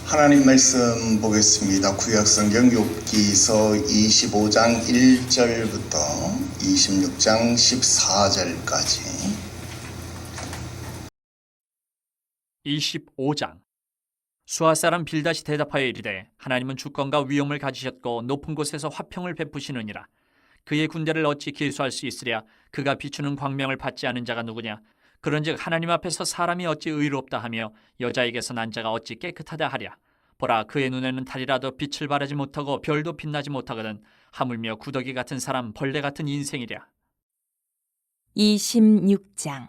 하나님 말씀 보겠습니다. 구약성경 욥기서 25장 1절부터 26장 14절까지. 25장. 수아 사람 빌닷이 대답하여 이르되 하나님은 주권과 위엄을 가지셨고 높은 곳에서 화평을 베푸시느니라. 그의 군대를 어찌 길수할 수 있으랴. 그가 비추는 광명을 받지 않은 자가 누구냐. 그런즉 하나님 앞에서 사람이 어찌 의롭다 하며 여자에게서 난 자가 어찌 깨끗하다 하랴. 보라, 그의 눈에는 달이라도 빛을 발하지 못하고 별도 빛나지 못하거든 하물며 구더기 같은 사람, 벌레 같은 인생이랴. 26장.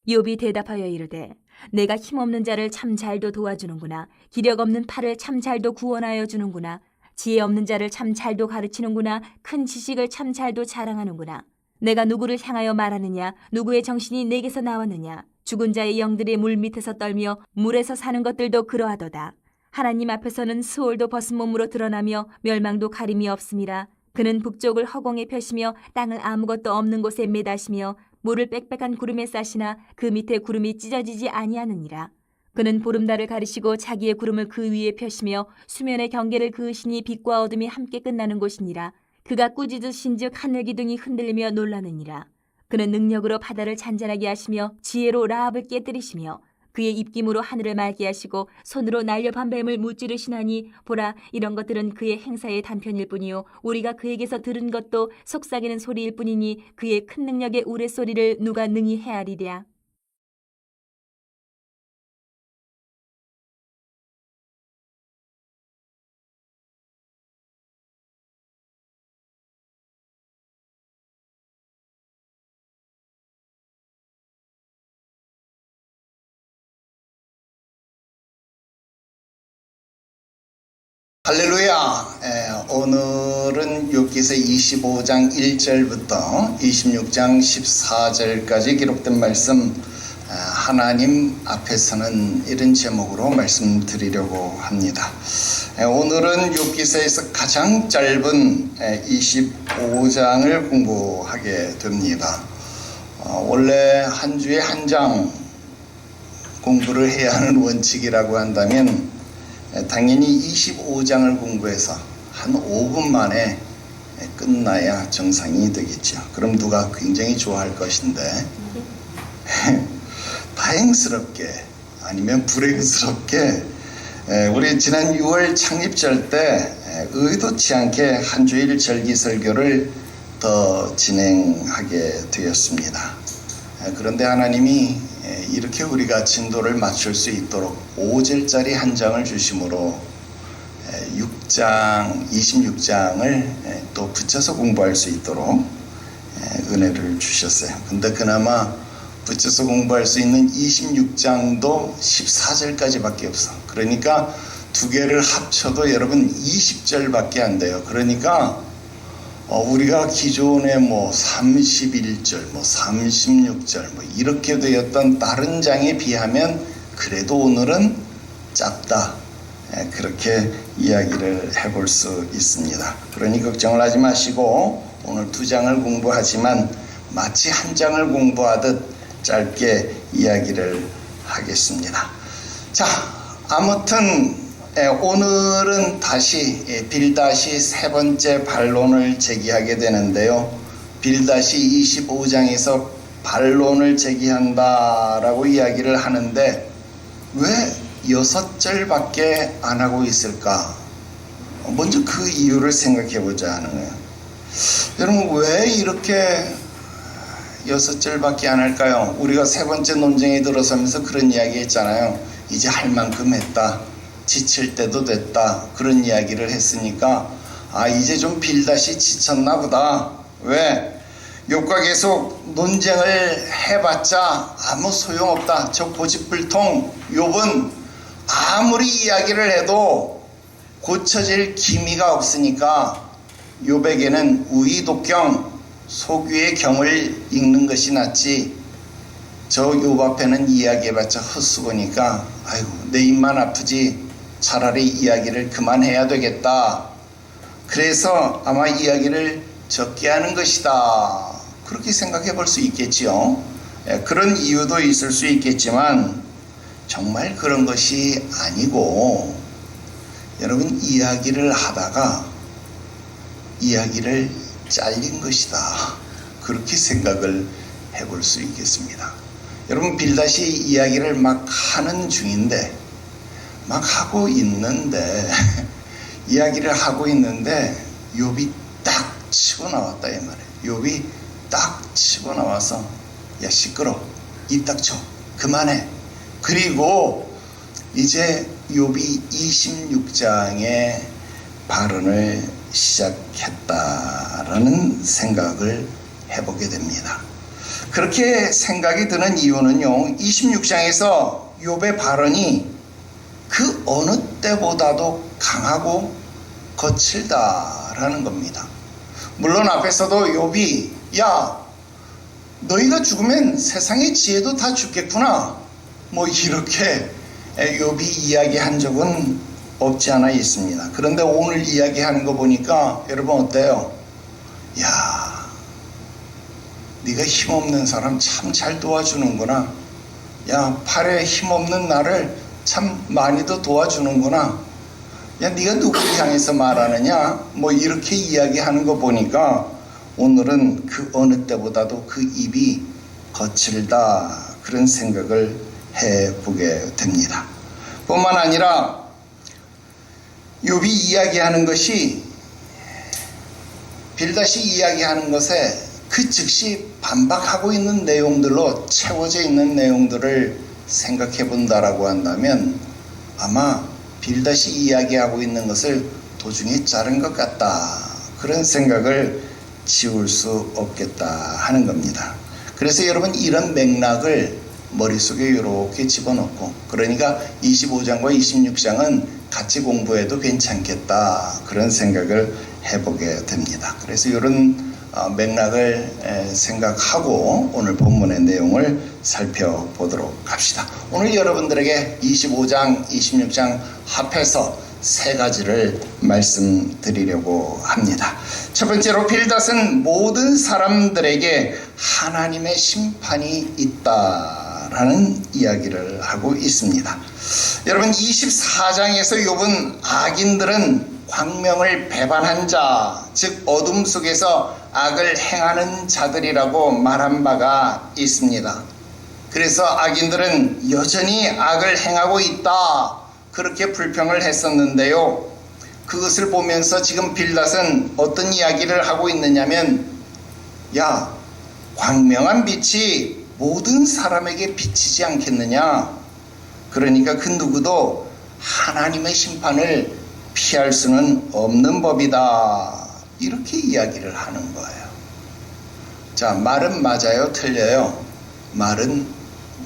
욥이 대답하여 이르되 내가 힘없는 자를 참 잘도 도와주는구나. 기력 없는 팔을 참 잘도 구원하여 주는구나. 지혜 없는 자를 참 잘도 가르치는구나. 큰 지식을 참 잘도 자랑하는구나. 내가 누구를 향하여 말하느냐. 누구의 정신이 내게서 나왔느냐. 죽은 자의 영들이 물 밑에서 떨며 물에서 사는 것들도 그러하도다. 하나님 앞에서는 수월도 벗은 몸으로 드러나며 멸망도 가림이 없음이라. 그는 북쪽을 허공에 펴시며 땅을 아무것도 없는 곳에 매다시며 물을 빽빽한 구름에 싸시나 그 밑에 구름이 찢어지지 아니하느니라. 그는 보름달을 가리시고 자기의 구름을 그 위에 펴시며 수면의 경계를 그으시니 빛과 어둠이 함께 끝나는 곳이니라. 그가 꾸짖으신즉 하늘 기둥이 흔들리며 놀라느니라. 그는 능력으로 바다를 잔잔하게 하시며 지혜로 라합을 깨뜨리시며 그의 입김으로 하늘을 맑게 하시고 손으로 날렵한 뱀을 무찌르시나니 보라, 이런 것들은 그의 행사의 단편일 뿐이요 우리가 그에게서 들은 것도 속삭이는 소리일 뿐이니 그의 큰 능력의 우레소리를 누가 능히 헤아리랴. 할렐루야. 오늘은 욥기서 25장 1절부터 26장 14절까지 기록된 말씀, 하나님 앞에서는 이런 제목으로 말씀드리려고 합니다. 오늘은 욥기서에서 가장 짧은 25장을 공부하게 됩니다. 원래 한 주에 한 장 공부를 해야 하는 원칙이라고 한다면 당연히 25장을 공부해서 한 5분 만에 끝나야 정상이 되겠죠. 그럼 누가 굉장히 좋아할 것인데 다행스럽게 아니면 불행스럽게 우리 지난 6월 창립절 때 의도치 않게 한 주일 절기 설교를 더 진행하게 되었습니다. 그런데 하나님이 이렇게 우리가 진도를 맞출 수 있도록 5절짜리 한 장을 주심으로 26장을 또 붙여서 공부할 수 있도록 은혜를 주셨어요. 근데 그나마 붙여서 공부할 수 있는 26장도 14절까지밖에 없어. 그러니까 두 개를 합쳐도 여러분 20절밖에 안 돼요. 그러니까 우리가 기존에 31절, 36절 이렇게 되었던 다른 장에 비하면 그래도 오늘은 짧다. 그렇게 이야기를 해볼 수 있습니다. 그러니 걱정을 하지 마시고 오늘 두 장을 공부하지만 마치 한 장을 공부하듯 짧게 이야기를 하겠습니다. 자, 아무튼 오늘은 다시 빌닷이 세 번째 반론을 제기하게 되는데요. 빌닷이 25장에서 반론을 제기한다라고 이야기를 하는데 왜 6절밖에 안 하고 있을까? 먼저 그 이유를 생각해 보자 하는 거예요. 여러분, 왜 이렇게 6절밖에 안 할까요? 우리가 세 번째 논쟁에 들어서면서 그런 이야기 했잖아요. 이제 할 만큼 했다. 지칠 때도 됐다. 그런 이야기를 했으니까 이제 좀 빌닷이 지쳤나 보다. 왜? 욥과 계속 논쟁을 해봤자 아무 소용없다. 저 고집불통 욥은 아무리 이야기를 해도 고쳐질 기미가 없으니까 욥에게는 우의독경, 소귀의 경을 읽는 것이 낫지 저 욥 앞에는 이야기해봤자 헛수고니까 아이고 내 입만 아프지 차라리 이야기를 그만해야 되겠다. 그래서 아마 이야기를 적게 하는 것이다. 그렇게 생각해 볼 수 있겠지요. 그런 이유도 있을 수 있겠지만 정말 그런 것이 아니고, 여러분, 이야기를 하다가 이야기를 잘린 것이다. 그렇게 생각을 해볼 수 있겠습니다. 여러분, 빌닷이 이야기를 막 하는 중인데, 막 하고 있는데 이야기를 하고 있는데 욥이 딱 치고 나왔다 이 말이에요. 욥이 딱 치고 나와서 야 시끄러, 입 닥쳐, 그만해. 그리고 이제 욥이 26장의 발언을 시작했다라는 생각을 해보게 됩니다. 그렇게 생각이 드는 이유는요, 26장에서 욥의 발언이 그 어느 때보다도 강하고 거칠다라는 겁니다. 물론 앞에서도 욥이 야 너희가 죽으면 세상의 지혜도 다 죽겠구나, 뭐 이렇게 욥이 이야기한 적은 없지 않아 있습니다. 그런데 오늘 이야기하는 거 보니까 여러분 어때요? 야 네가 힘없는 사람 참 잘 도와주는구나. 야 팔에 힘없는 나를 참 많이도 도와주는구나. 야 네가 누구를 향해서 말하느냐, 뭐 이렇게 이야기하는 거 보니까 오늘은 그 어느 때보다도 그 입이 거칠다, 그런 생각을 해보게 됩니다. 뿐만 아니라 욥이 이야기하는 것이 빌닷이 이야기하는 것에 그 즉시 반박하고 있는 내용들로 채워져 있는 내용들을 생각해 본다라고 한다면 아마 빌닷이 이야기하고 있는 것을 도중에 자른 것 같다, 그런 생각을 지울 수 없겠다 하는 겁니다. 그래서 여러분, 이런 맥락을 머릿속에 이렇게 집어넣고, 그러니까 25장과 26장은 같이 공부해도 괜찮겠다, 그런 생각을 해보게 됩니다. 그래서 이런 맥락을 생각하고 오늘 본문의 내용을 살펴보도록 합시다. 오늘 여러분들에게 25장, 26장 합해서 세 가지를 말씀드리려고 합니다. 첫 번째로, 빌닷은 모든 사람들에게 하나님의 심판이 있다라는 이야기를 하고 있습니다. 여러분, 24장에서 욥은 악인들은 광명을 배반한 자, 즉 어둠 속에서 악을 행하는 자들이라고 말한 바가 있습니다. 그래서 악인들은 여전히 악을 행하고 있다, 그렇게 불평을 했었는데요. 그것을 보면서 지금 빌닷은 어떤 이야기를 하고 있느냐면, 야 광명한 빛이 모든 사람에게 비치지 않겠느냐, 그러니까 그 누구도 하나님의 심판을 피할 수는 없는 법이다, 이렇게 이야기를 하는 거예요. 자, 말은 맞아요, 틀려요? 말은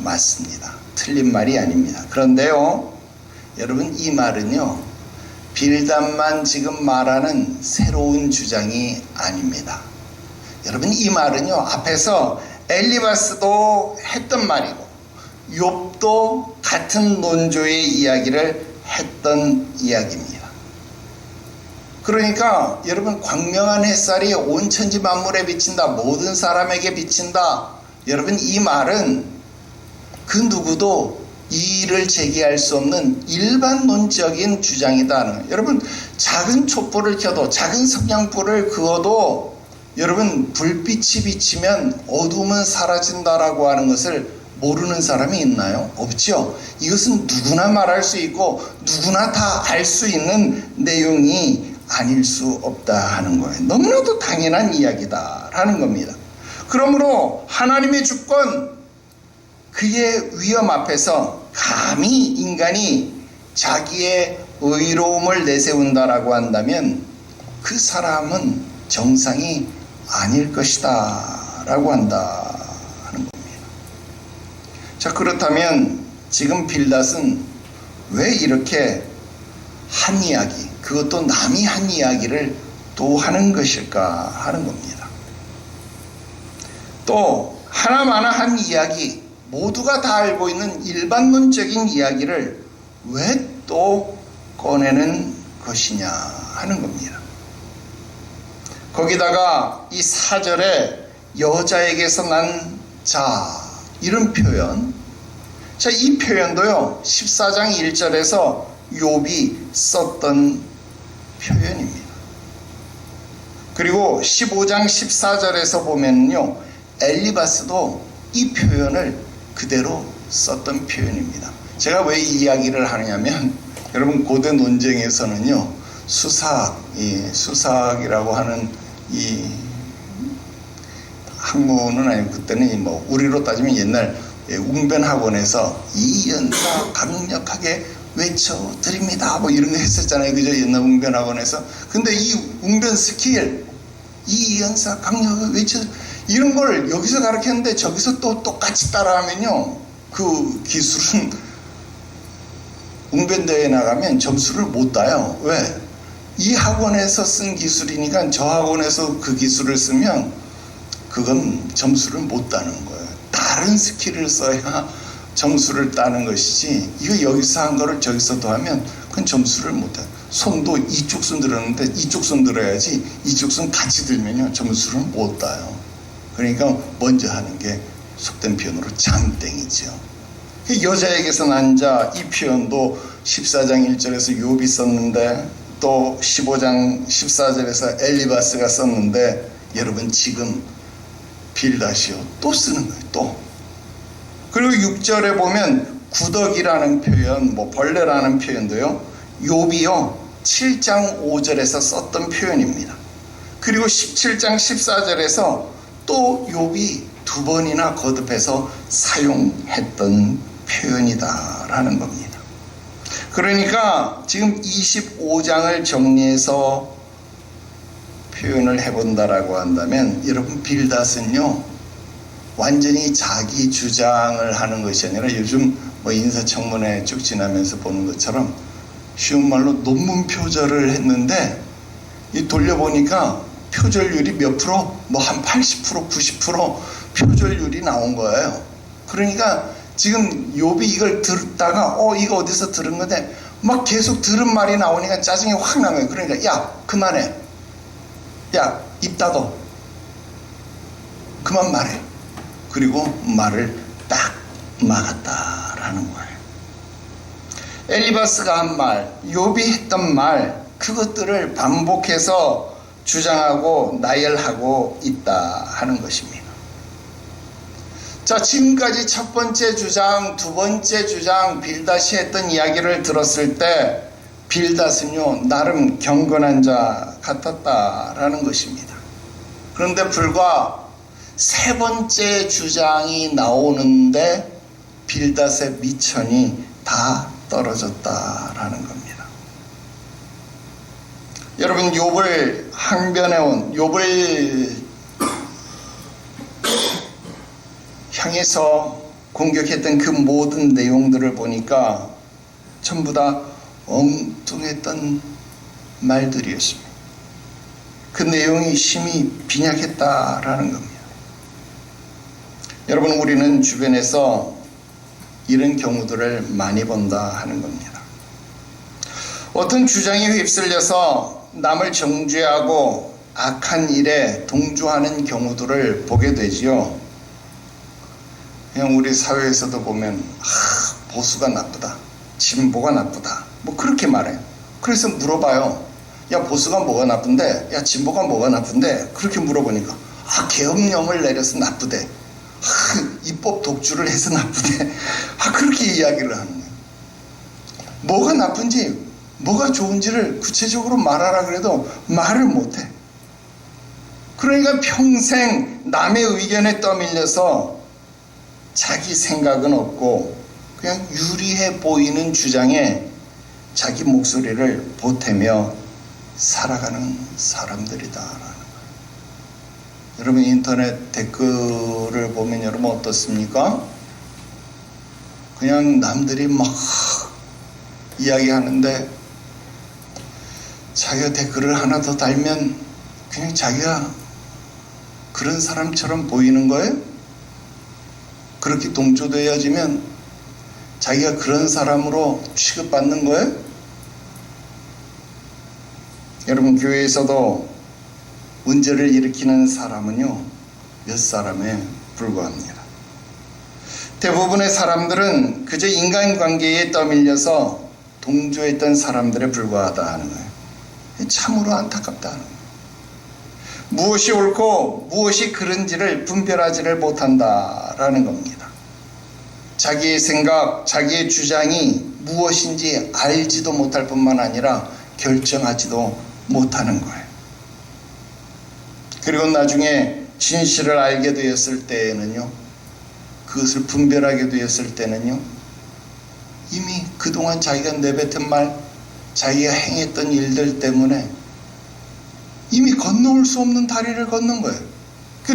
맞습니다. 틀린 말이 아닙니다. 그런데요, 여러분, 이 말은요, 빌닷만 지금 말하는 새로운 주장이 아닙니다. 여러분, 이 말은요, 앞에서 엘리바스도 했던 말이고 욥도 같은 논조의 이야기를 했던 이야기입니다. 그러니까 여러분, 광명한 햇살이 온 천지 만물에 비친다, 모든 사람에게 비친다. 여러분, 이 말은 그 누구도 이의를 제기할 수 없는 일반론적인 주장이다. 여러분, 작은 촛불을 켜도, 작은 성냥불을 그어도 여러분, 불빛이 비치면 어둠은 사라진다라고 하는 것을 모르는 사람이 있나요? 없죠. 이것은 누구나 말할 수 있고 누구나 다 알 수 있는 내용이 아닐 수 없다 하는 거예요. 너무나도 당연한 이야기다 라는 겁니다. 그러므로 하나님의 주권, 그의 위험 앞에서 감히 인간이 자기의 의로움을 내세운다라고 한다면 그 사람은 정상이 아닐 것이다 라고 한다 하는 겁니다. 자, 그렇다면 지금 빌닷은 왜 이렇게 한 이야기, 그것도 남이 한 이야기를 또 하는 것일까 하는 겁니다. 또 하나마나 한 이야기, 모두가 다 알고 있는 일반론적인 이야기를 왜 또 꺼내는 것이냐 하는 겁니다. 거기다가 이 4절에 여자에게서 난 자, 이런 표현. 자, 이 표현도요 14장 1절에서 욥이 썼던 표현입니다. 그리고 15장 14절에서 보면요 엘리바스도 이 표현을 그대로 썼던 표현입니다. 제가 왜 이 이야기를 하느냐면 여러분 고대 논쟁에서는요 수사학이라고 하는 이 학문은 아니고 그때는 뭐 우리로 따지면 옛날 웅변학원에서 이 연사 강력하게 외쳐드립니다 뭐 이런 거 했었잖아요. 그죠? 옛날 웅변학원에서. 근데 이 웅변 스킬 이 연사 강력하게 외쳐 이런 걸 여기서 가르쳤는데 저기서 또 똑같이 따라하면요 그 기술은 웅변대회에 나가면 점수를 못 따요. 왜? 이 학원에서 쓴 기술이니까 저 학원에서 그 기술을 쓰면 그건 점수를 못 따는 거예요. 다른 스킬을 써야 점수를 따는 것이지 이거 여기서 한 거를 저기서도 하면 그건 점수를 못 따요. 손도 이쪽 손 들었는데 이쪽 손 들어야지 이쪽 손 같이 들면요 점수를 못 따요. 그러니까 먼저 하는 게 속된 표현으로 잠땡이죠. 여자에게서 난 자 이 표현도 14장 1절에서 욥이 썼는데 또 15장 14절에서 엘리바스가 썼는데 여러분 지금 빌다시오 또 쓰는 거예요. 또. 그리고 6절에 보면 구더기라는 표현, 뭐 벌레라는 표현도요. 욥이요 7장 5절에서 썼던 표현입니다. 그리고 17장 14절에서 또 욥이 두 번이나 거듭해서 사용했던 표현이다라는 겁니다. 그러니까 지금 25장을 정리해서 표현을 해본다라고 한다면 여러분 빌닷은요 완전히 자기 주장을 하는 것이 아니라 요즘 뭐 인사청문회 쭉 지나면서 보는 것처럼 쉬운 말로 논문 표절을 했는데 이 돌려보니까 표절률이 몇 프로? 뭐 한 80%, 90% 표절률이 나온 거예요. 그러니까 지금 욥이 이걸 듣다가 이거 어디서 들은 건데 막 계속 들은 말이 나오니까 짜증이 확 난 거예요. 그러니까 야 그만해. 야 입 닫어. 그만 말해. 그리고 말을 딱 막았다라는 거예요. 엘리바스가 한 말, 욥이 했던 말 그것들을 반복해서 주장하고 나열하고 있다 하는 것입니다. 자, 지금까지 첫 번째 주장, 두 번째 주장 빌닷이 했던 이야기를 들었을 때 빌닷은요 나름 경건한 자 같았다라는 것입니다. 그런데 불과 세 번째 주장이 나오는데 빌닷의 미천이 다 떨어졌다라는 겁니다. 여러분 욥을 항변해온 욥을 향해서 공격했던 그 모든 내용들을 보니까 전부 다 엉뚱했던 말들이었습니다. 그 내용이 심히 빈약했다라는 겁니다. 여러분 우리는 주변에서 이런 경우들을 많이 본다 하는 겁니다. 어떤 주장에 휩쓸려서 남을 정죄하고 악한 일에 동조하는 경우들을 보게 되지요. 그냥 우리 사회에서도 보면 보수가 나쁘다, 진보가 나쁘다 뭐 그렇게 말해요. 그래서 물어봐요. 야 보수가 뭐가 나쁜데? 야 진보가 뭐가 나쁜데? 그렇게 물어보니까 계엄령을 내려서 나쁘대. 입법 독주를 해서 나쁘대. 그렇게 이야기를 하는 거예요. 뭐가 나쁜지 뭐가 좋은지를 구체적으로 말하라 그래도 말을 못해. 그러니까 평생 남의 의견에 떠밀려서 자기 생각은 없고 그냥 유리해 보이는 주장에 자기 목소리를 보태며 살아가는 사람들이다라는 거예요. 여러분 인터넷 댓글을 보면 여러분 어떻습니까? 그냥 남들이 막 이야기하는데 자기가 댓글을 하나 더 달면 그냥 자기가 그런 사람처럼 보이는 거예요? 그렇게 동조되어지면 자기가 그런 사람으로 취급받는 거예요? 여러분 교회에서도 문제를 일으키는 사람은요, 몇 사람에 불과합니다. 대부분의 사람들은 그저 인간관계에 떠밀려서 동조했던 사람들에 불과하다 하는 거예요. 참으로 안타깝다 하는 거예요. 무엇이 옳고 무엇이 그른지를 분별하지를 못한다라는 겁니다. 자기의 생각, 자기의 주장이 무엇인지 알지도 못할 뿐만 아니라 결정하지도 못하는 거예요. 그리고 나중에 진실을 알게 되었을 때에는요, 그것을 분별하게 되었을 때는요, 이미 그동안 자기가 내뱉은 말, 자기가 행했던 일들 때문에 이미 건너올 수 없는 다리를 건넌 거예요.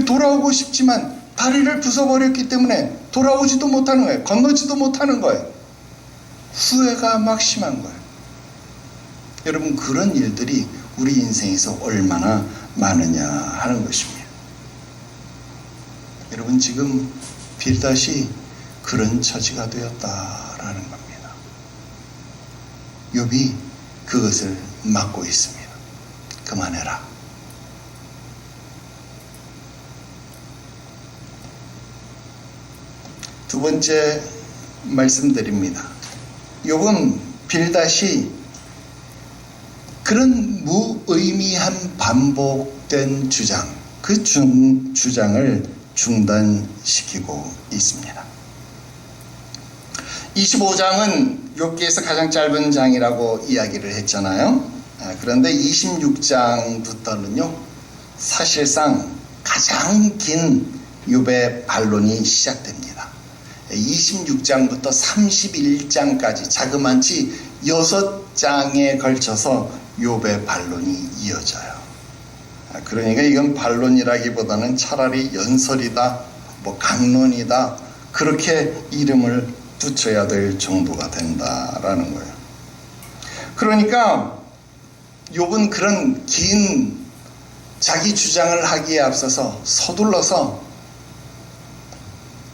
돌아오고 싶지만 다리를 부숴버렸기 때문에 돌아오지도 못하는 거예요. 건너지도 못하는 거예요. 후회가 막심한 거예요. 여러분, 그런 일들이 우리 인생에서 얼마나 많으냐 하는 것입니다. 여러분, 지금 빌닷이 그런 처지가 되었다라는 겁니다. 욥이 그것을 막고 있습니다. 그만해라. 두 번째 말씀드립니다. 욥은 빌닷이 그런 무의미한 반복된 주장, 그 주장을 중단시키고 있습니다. 25장은 욥기에서 가장 짧은 장이라고 이야기를 했잖아요. 그런데 26장부터는요, 사실상 가장 긴 욥의 반론이 시작됩니다. 26장부터 31장까지 자그만치 6장에 걸쳐서 욥의 반론이 이어져요. 그러니까 이건 반론이라기보다는 차라리 연설이다, 강론이다, 그렇게 이름을 붙여야 될 정도가 된다라는 거예요. 그러니까 욥은 그런 긴 자기 주장을 하기에 앞서서 서둘러서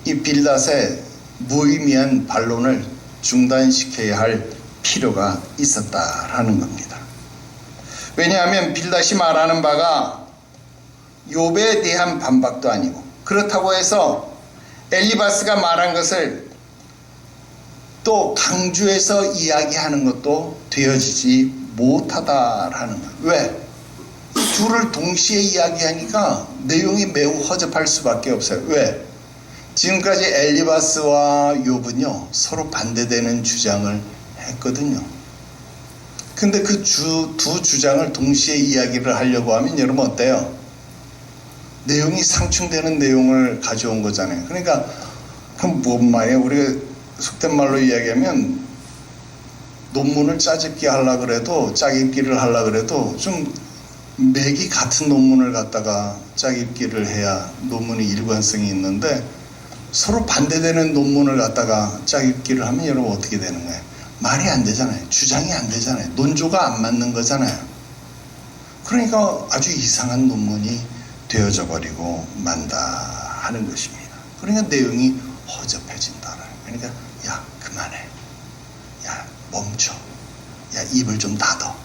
이 빌닷의 무의미한 반론을 중단시켜야 할 필요가 있었다라는 겁니다. 왜냐하면 빌닷이 말하는 바가 욥에 대한 반박도 아니고, 그렇다고 해서 엘리바스가 말한 것을 또 강조해서 이야기하는 것도 되어지지 못하다라는 거예요. 왜? 이 둘을 동시에 이야기하니까 내용이 매우 허접할 수밖에 없어요. 왜? 지금까지 엘리바스와 욥은요, 서로 반대되는 주장을 했거든요. 근데 그 두 주장을 동시에 이야기를 하려고 하면 여러분 어때요? 내용이 상충되는 내용을 가져온 거잖아요. 그러니까 그럼 뭔 말이에요? 우리가 속된 말로 이야기하면 논문을 짜집기 하려고 그래도, 짜깁기를 하려고 그래도 좀 맥이 같은 논문을 갖다가 짜깁기를 해야 논문이 일관성이 있는데, 서로 반대되는 논문을 갖다가 짜깁기를 하면 여러분 어떻게 되는 거예요? 말이 안 되잖아요. 주장이 안 되잖아요. 논조가 안 맞는 거잖아요. 그러니까 아주 이상한 논문이 되어져 버리고 만다 하는 것입니다. 그러니까 내용이 허접해진다. 그러니까 야, 그만해. 야, 멈춰. 야, 입을 좀 닫어.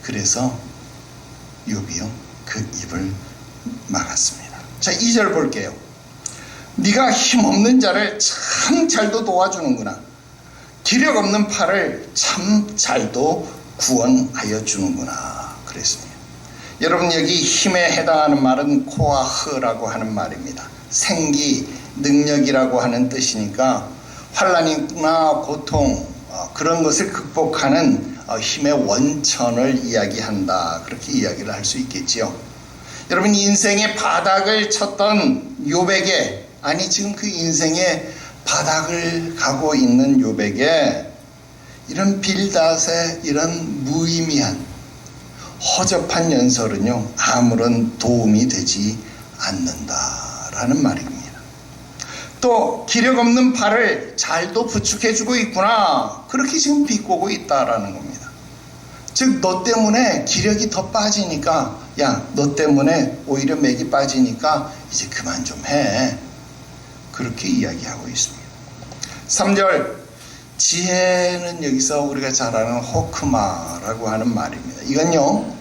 그래서 욥이요, 그 입을 막았습니다. 자, 2절 볼게요. 네가 힘없는 자를 참 잘도 도와주는구나. 기력 없는 팔을 참 잘도 구원하여 주는구나. 그랬습니다. 여러분, 여기 힘에 해당하는 말은 코아흐라고 하는 말입니다. 생기, 능력이라고 하는 뜻이니까 환난이나 고통, 그런 것을 극복하는 힘의 원천을 이야기한다. 그렇게 이야기를 할 수 있겠지요. 여러분, 인생의 바닥을 쳤던 욥에게, 아니 지금 그 인생의 바닥을 가고 있는 욥에게 이런 빌닷의 이런 무의미한 허접한 연설은요, 아무런 도움이 되지 않는다라는 말입니다. 또 기력 없는 팔을 잘도 부축해주고 있구나, 그렇게 지금 비꼬고 있다라는 겁니다. 즉, 너 때문에 기력이 더 빠지니까, 야, 너 때문에 오히려 맥이 빠지니까 이제 그만 좀 해, 그렇게 이야기하고 있습니다. 3절, 지혜는 여기서 우리가 잘 아는 호크마라고 하는 말입니다. 이건요,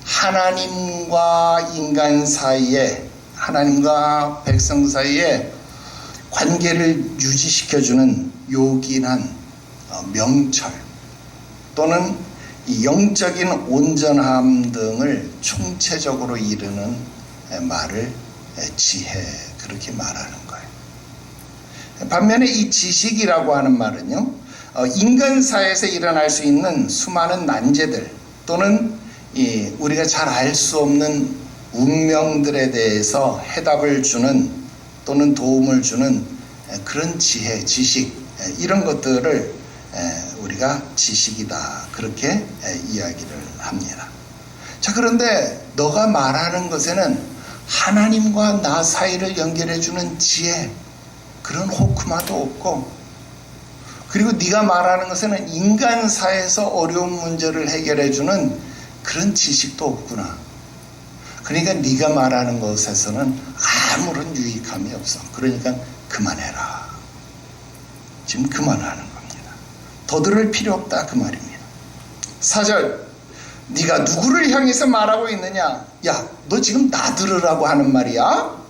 하나님과 인간 사이에, 하나님과 백성 사이에 관계를 유지시켜주는 요긴한 명철 또는 이 영적인 온전함 등을 총체적으로 이루는 말을 지혜, 그렇게 말하는 거예요. 반면에 이 지식이라고 하는 말은요, 인간 사회에서 일어날 수 있는 수많은 난제들 또는 우리가 잘 알 수 없는 운명들에 대해서 해답을 주는 또는 도움을 주는 그런 지혜, 지식, 이런 것들을 우리가 지식이다, 그렇게 이야기를 합니다. 자, 그런데 너가 말하는 것에는 하나님과 나 사이를 연결해 주는 지혜, 그런 호크마도 없고, 그리고 네가 말하는 것에는 인간 사회에서 어려운 문제를 해결해 주는 그런 지식도 없구나. 그러니까 네가 말하는 것에서는 아무런 유익함이 없어. 그러니까 그만해라. 지금 그만하는 겁니다. 더 들을 필요 없다, 그 말입니다. 4절, 네가 누구를 향해서 말하고 있느냐? 야, 너 지금 나 들으라고 하는 말이야?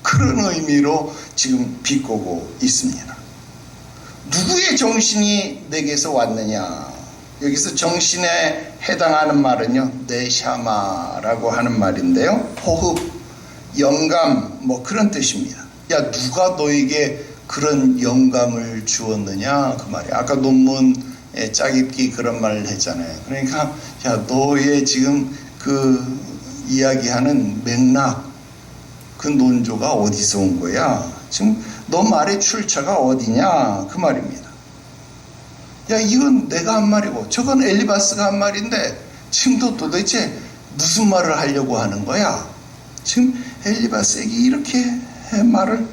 그런 의미로 지금 비꼬고 있습니다. 누구의 정신이 내게서 왔느냐? 여기서 정신에 해당하는 말은요, 네샤마라고 하는 말인데요, 호흡, 영감, 뭐 그런 뜻입니다. 야, 누가 너에게 그런 영감을 주었느냐, 그 말이야. 아까 논문에 짜깁기 그런 말을 했잖아요. 그러니까 야, 너의 지금 그 이야기하는 맥락, 그 논조가 어디서 온 거야? 지금 너 말의 출처가 어디냐, 그 말입니다. 야, 이건 내가 한 말이고 저건 엘리바스가 한 말인데 지금 너 도대체 무슨 말을 하려고 하는 거야? 지금 엘리바스에게 이렇게 말을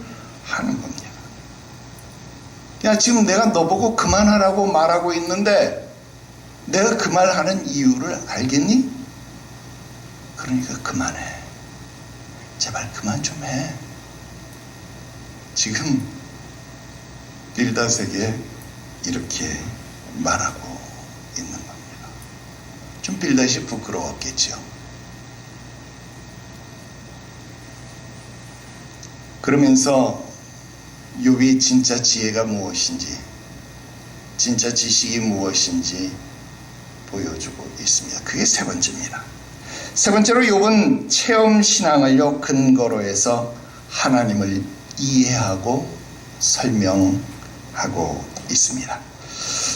하는 겁니다. 야, 지금 내가 너보고 그만하라고 말하고 있는데 내가 그 말하는 이유를 알겠니? 그러니까 그만해. 제발 그만 좀 해. 지금 빌닷에게 이렇게 말하고 있는 겁니다. 좀 빌닷이 부끄러웠겠죠. 그러면서 욥이 진짜 지혜가 무엇인지, 진짜 지식이 무엇인지 보여주고 있습니다. 그게 세 번째입니다. 세 번째로 욥은 체험 신앙을요 근거로 해서 하나님을 이해하고 설명하고 있습니다.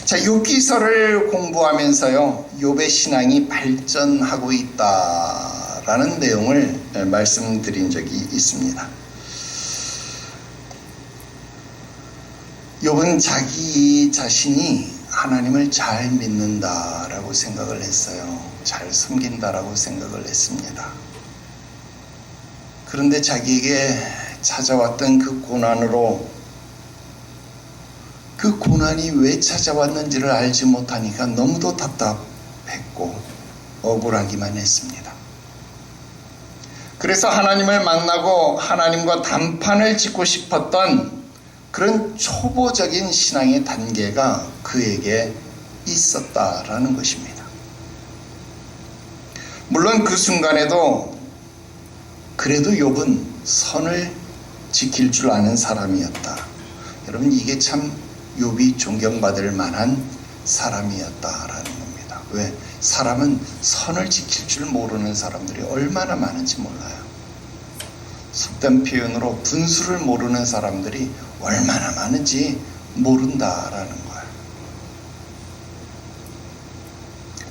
자, 욥기서를 공부하면서요, 욥의 신앙이 발전하고 있다라는 내용을 말씀드린 적이 있습니다. 욥은 자기 자신이 하나님을 잘 믿는다라고 생각을 했어요. 잘 섬긴다라고 생각을 했습니다. 그런데 자기에게 찾아왔던 그 고난으로, 그 고난이 왜 찾아왔는지를 알지 못하니까 너무도 답답했고 억울하기만 했습니다. 그래서 하나님을 만나고 하나님과 단판을 짓고 싶었던 그런 초보적인 신앙의 단계가 그에게 있었다라는 것입니다. 물론 그 순간에도 그래도 욥은 선을 지킬 줄 아는 사람이었다. 여러분, 이게 참 욥이 존경받을 만한 사람이었다라는 겁니다. 왜? 사람은 선을 지킬 줄 모르는 사람들이 얼마나 많은지 몰라요. 속된 표현으로 분수를 모르는 사람들이 얼마나 많은지 모른다라는 거예요.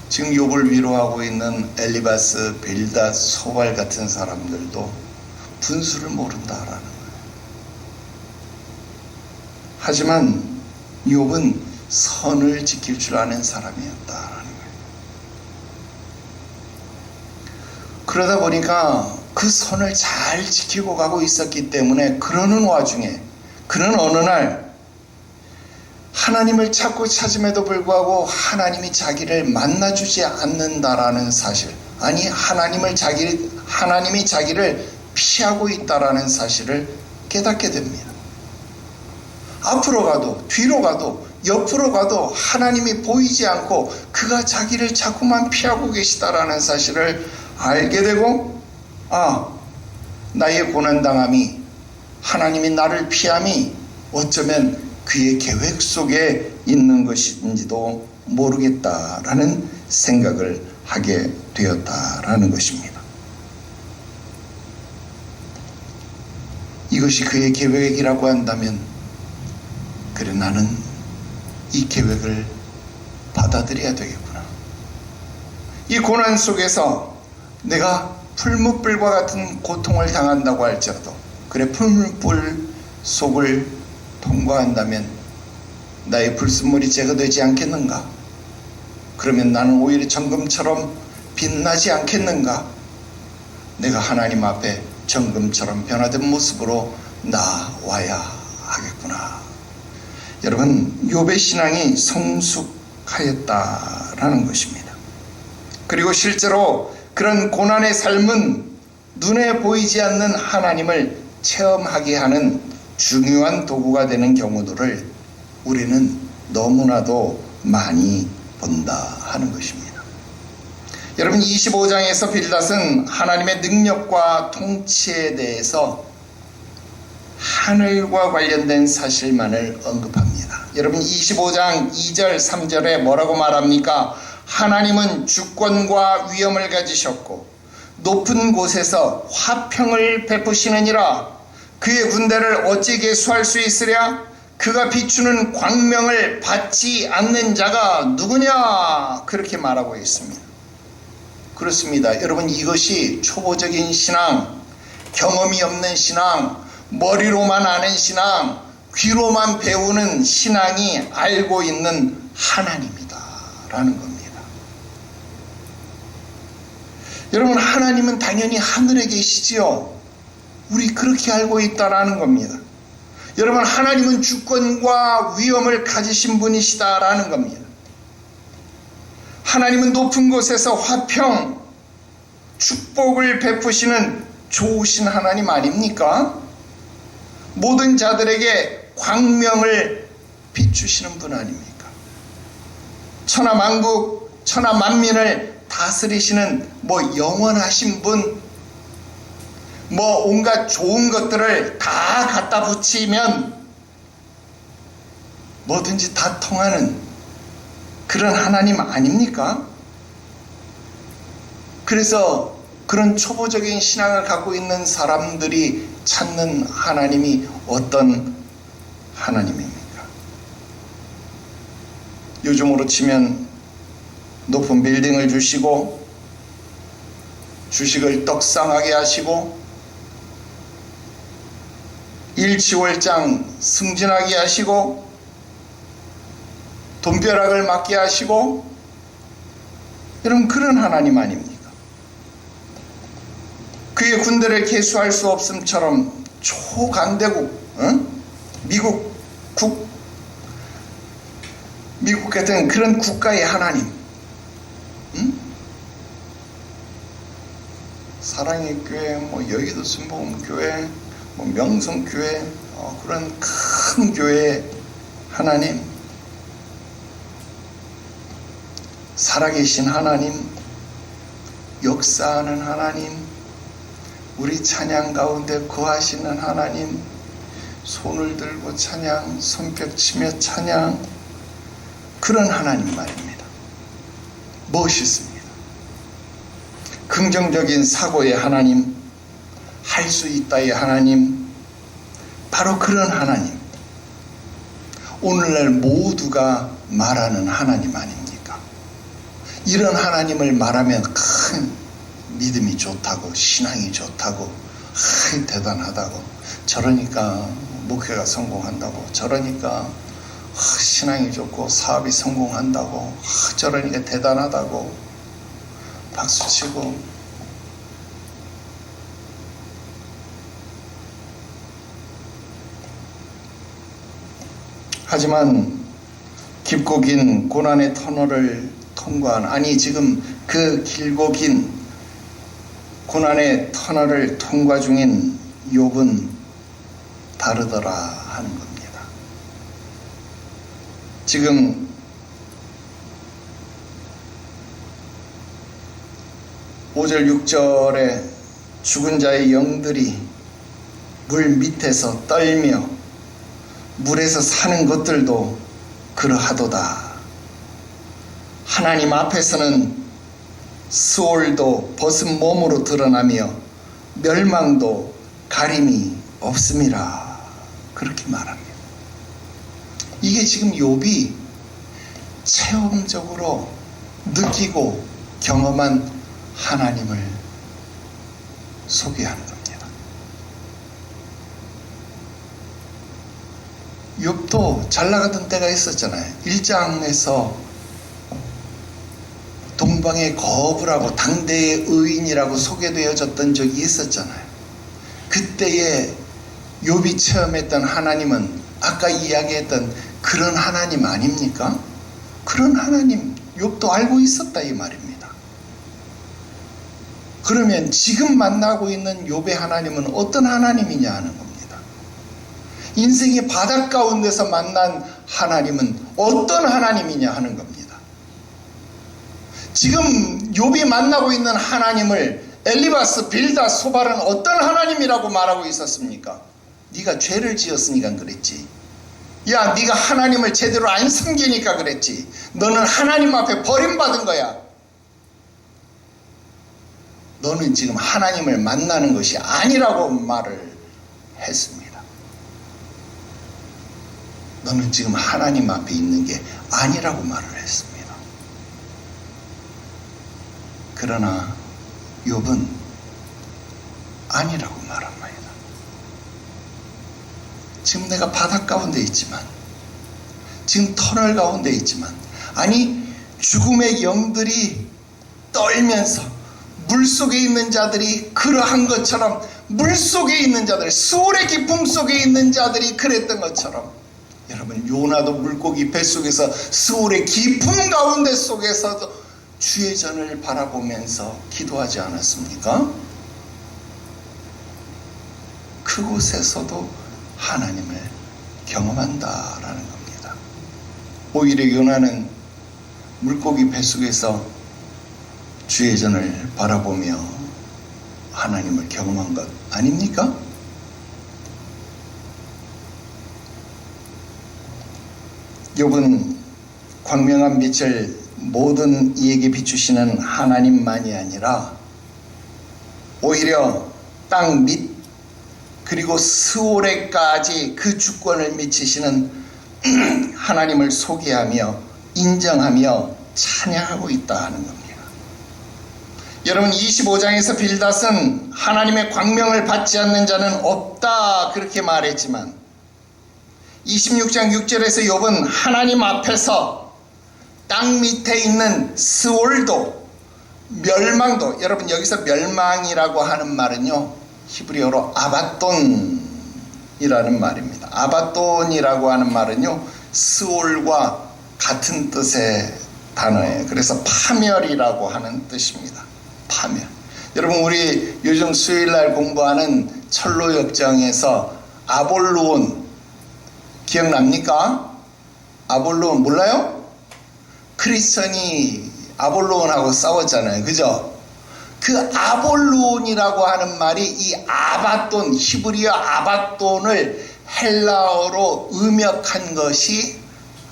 지금 욥을 위로하고 있는 엘리바스, 빌닷, 소발 같은 사람들도 분수를 모른다라는 거예요. 하지만 욥은 선을 지킬 줄 아는 사람이었다라는 거예요. 그러다 보니까 그 선을 잘 지키고 가고 있었기 때문에 그러는 와중에 그는 어느 날 하나님을 찾고 찾음에도 불구하고 하나님이 자기를 만나주지 않는다라는 사실, 아니 하나님이 자기를 피하고 있다라는 사실을 깨닫게 됩니다. 앞으로 가도 뒤로 가도 옆으로 가도 하나님이 보이지 않고 그가 자기를 자꾸만 피하고 계시다라는 사실을 알게 되고, 나의 고난당함이, 하나님이 나를 피함이 어쩌면 그의 계획 속에 있는 것인지도 모르겠다라는 생각을 하게 되었다라는 것입니다. 이것이 그의 계획이라고 한다면, 그래, 나는 이 계획을 받아들여야 되겠구나. 이 고난 속에서 내가 풀무불과 같은 고통을 당한다고 할지라도, 그래, 풀무불 속을 통과한다면 나의 불순물이 제거되지 않겠는가? 그러면 나는 오히려 정금처럼 빛나지 않겠는가? 내가 하나님 앞에 정금처럼 변화된 모습으로 나와야 하겠구나. 여러분, 욥의 신앙이 성숙하였다라는 것입니다. 그리고 실제로 그런 고난의 삶은 눈에 보이지 않는 하나님을 체험하게 하는 중요한 도구가 되는 경우들을 우리는 너무나도 많이 본다 하는 것입니다. 여러분, 25장에서 빌닷은 하나님의 능력과 통치에 대해서 하늘과 관련된 사실만을 언급합니다. 여러분, 25장 2절 3절에 뭐라고 말합니까? 하나님은 주권과 위엄을 가지셨고 높은 곳에서 화평을 베푸시느니라. 그의 군대를 어찌 계수할 수 있으랴? 그가 비추는 광명을 받지 않는 자가 누구냐? 그렇게 말하고 있습니다. 그렇습니다. 여러분, 이것이 초보적인 신앙, 경험이 없는 신앙, 머리로만 아는 신앙, 귀로만 배우는 신앙이 알고 있는 하나님이다 라는 겁니다. 여러분, 하나님은 당연히 하늘에 계시지요. 우리 그렇게 알고 있다라는 겁니다. 여러분, 하나님은 주권과 위엄을 가지신 분이시다라는 겁니다. 하나님은 높은 곳에서 화평, 축복을 베푸시는 좋으신 하나님 아닙니까? 모든 자들에게 광명을 비추시는 분 아닙니까? 천하만국, 천하만민을 다스리시는 영원하신 분, 온갖 좋은 것들을 다 갖다 붙이면 뭐든지 다 통하는 그런 하나님 아닙니까? 그래서 그런 초보적인 신앙을 갖고 있는 사람들이 찾는 하나님이 어떤 하나님입니까? 요즘으로 치면 높은 빌딩을 주시고 주식을 떡상하게 하시고 일취월장 승진하게 하시고 돈벼락을 맞게 하시고, 여러분, 그런 하나님 아닙니까? 그의 군대를 계수할 수 없음처럼 초강대국, 미국 같은 그런 국가의 하나님, 사랑의 교회, 여의도 순복음교회, 명성교회, 그런 큰 교회의 하나님, 살아계신 하나님, 역사하는 하나님, 우리 찬양 가운데 거하시는 하나님, 손을 들고 찬양, 손뼉치며 찬양, 그런 하나님 말입니다. 멋있습니다. 긍정적인 사고의 하나님, 할 수 있다의 하나님, 바로 그런 하나님, 오늘날 모두가 말하는 하나님 아닙니까? 이런 하나님을 말하면 큰 믿음이 좋다고, 신앙이 좋다고, 대단하다고, 저러니까 목회가 성공한다고, 저러니까 신앙이 좋고 사업이 성공한다고, 저러니까 대단하다고 박수치고, 하지만 깊고 긴 고난의 터널을 통과한, 지금 그 길고 긴 고난의 터널을 통과 중인 욥은 다르더라 하는 겁니다. 지금 (5절) (6절에) 죽은 자의 영들이 물 밑에서 떨며 물에서 사는 것들도 그러하도다. 하나님 앞에서는 스올도 벗은 몸으로 드러나며 멸망도 가림이 없음이라. 그렇게 말합니다. 이게 지금 욥이 체험적으로 느끼고 경험한 하나님을 소개하는 겁니다. 욥도 잘 나가던 때가 있었잖아요. 1장에서 동방의 거부라고 당대의 의인이라고 소개되어졌던 적이 있었잖아요. 그때에 욥이 체험했던 하나님은 아까 이야기했던 그런 하나님 아닙니까? 그런 하나님 욥도 알고 있었다 이 말입니다. 그러면 지금 만나고 있는 욥의 하나님은 어떤 하나님이냐 하는 겁니다. 인생의 바닥 가운데서 만난 하나님은 어떤 하나님이냐 하는 겁니다. 지금 욥이 만나고 있는 하나님을 엘리바스, 빌닷, 소발은 어떤 하나님이라고 말하고 있었습니까? 네가 죄를 지었으니까 그랬지. 야, 네가 하나님을 제대로 안 섬기니까 그랬지. 너는 하나님 앞에 버림받은 거야. 너는 지금 하나님을 만나는 것이 아니라고 말을 했습니다. 너는 지금 하나님 앞에 있는 게 아니라고 말을 했습니다. 그러나 욥은 아니라고 말합니다. 지금 내가 바닷 가운데 있지만, 지금 터널 가운데 있지만, 아니 죽음의 영들이 떨면서 물속에 있는 자들이 그러한 것처럼, 물속에 있는 자들, 수월의 깊음 속에 있는 자들이 그랬던 것처럼, 여러분 요나도 물고기 뱃속에서 수월의 깊음 가운데 속에서도 주의 전을 바라보면서 기도하지 않았습니까? 그곳에서도 하나님을 경험한다라는 겁니다. 오히려 요나는 물고기 뱃속에서 주의 전을 바라보며 하나님을 경험한 것 아닙니까? 욥은 광명한 빛을 모든 이에게 비추시는 하나님만이 아니라 오히려 땅 밑 그리고 스올에까지 그 주권을 미치시는 하나님을 소개하며 인정하며 찬양하고 있다 하는 겁니다. 여러분 25장에서 빌닷은 하나님의 광명을 받지 않는 자는 없다 그렇게 말했지만 26장 6절에서 욥은 하나님 앞에서 땅 밑에 있는 스올도 멸망도, 여러분 여기서 멸망이라고 하는 말은요 히브리어로 아바돈이라는 말입니다. 아바돈이라고 하는 말은요 스올과 같은 뜻의 단어예요. 그래서 파멸이라고 하는 뜻입니다. 파멸. 여러분 우리 요즘 수요일날 공부하는 철로역정에서 아볼로온 기억납니까? 아볼로온 몰라요? 크리스천이 아볼로온하고 싸웠잖아요. 그죠? 그 아볼로온이라고 하는 말이 이 아바돈, 히브리어 아바돈을 헬라어로 음역한 것이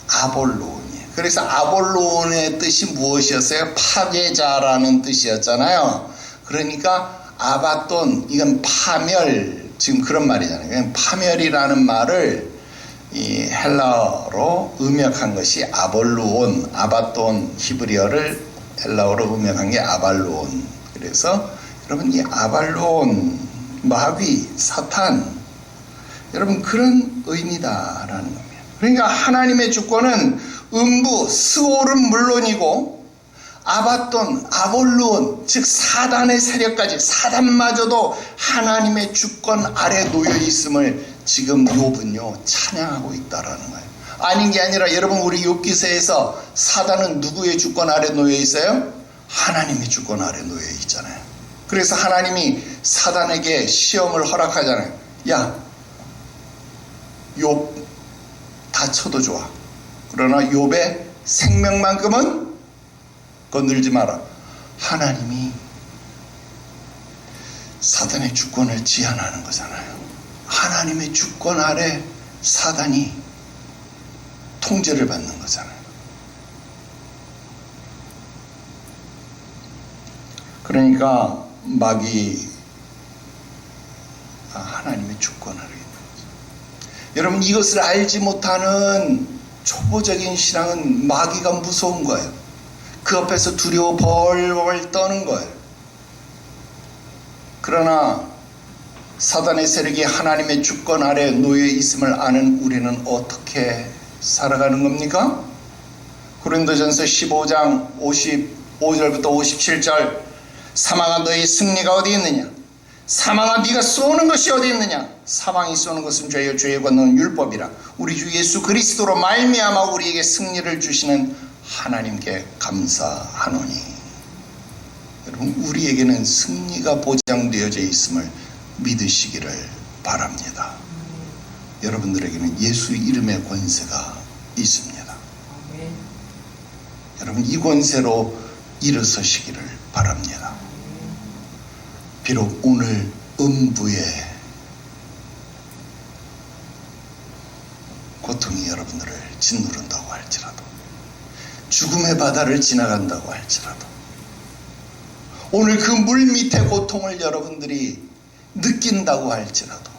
아볼로온이에요. 그래서 아볼로온의 뜻이 무엇이었어요? 파괴자라는 뜻이었잖아요. 그러니까 아바돈, 이건 파멸, 지금 그런 말이잖아요. 파멸이라는 말을 이 헬라어로 음역한 것이 아볼로온, 아바돈, 히브리어를 헬라어로 음역한 게 아발로온. 그래서 여러분 이 아발로온, 마귀, 사탄, 여러분 그런 의미다라는 겁니다. 그러니까 하나님의 주권은 음부, 스올은 물론이고 아바돈, 아볼로온, 즉 사단의 세력까지, 사단마저도 하나님의 주권 아래 놓여 있음을 지금 욥은요 찬양하고 있다라는 거예요. 아닌 게 아니라 여러분 우리 욥기서에서 사단은 누구의 주권 아래 놓여 있어요? 하나님의 주권 아래 놓여 있잖아요. 그래서 하나님이 사단에게 시험을 허락하잖아요. 야, 욥 다쳐도 좋아. 그러나 욥의 생명만큼은 건들지 마라. 하나님이 사단의 주권을 제한하는 거잖아요. 하나님의 주권 아래 사단이 통제를 받는 거잖아요. 그러니까 마귀 하나님의 주권 아래 있는 거죠. 여러분, 이것을 알지 못하는 초보적인 신앙은 마귀가 무서운 거예요. 그 앞에서 두려워 벌벌 떠는 거예요. 그러나 사단의 세력이 하나님의 주권 아래 놓여 있음을 아는 우리는 어떻게 살아가는 겁니까? 고린도전서 15장 55절부터 57절, 사망아 너희 승리가 어디 있느냐? 사망아 네가 쏘는 것이 어디 있느냐? 사망이 쏘는 것은 죄요, 죄의 권능은 율법이라. 우리 주 예수 그리스도로 말미암아 우리에게 승리를 주시는 하나님께 감사하노니. 여러분, 우리에게는 승리가 보장되어져 있음을 믿으시기를 바랍니다. 여러분들에게는 예수 이름의 권세가 있습니다. 여러분, 이 권세로 일어서시기를 바랍니다. 비록 오늘 음부의 고통이 여러분들을 짓누른다고 할지라도, 죽음의 바다를 지나간다고 할지라도, 오늘 그 물 밑의 고통을 여러분들이 느낀다고 할지라도,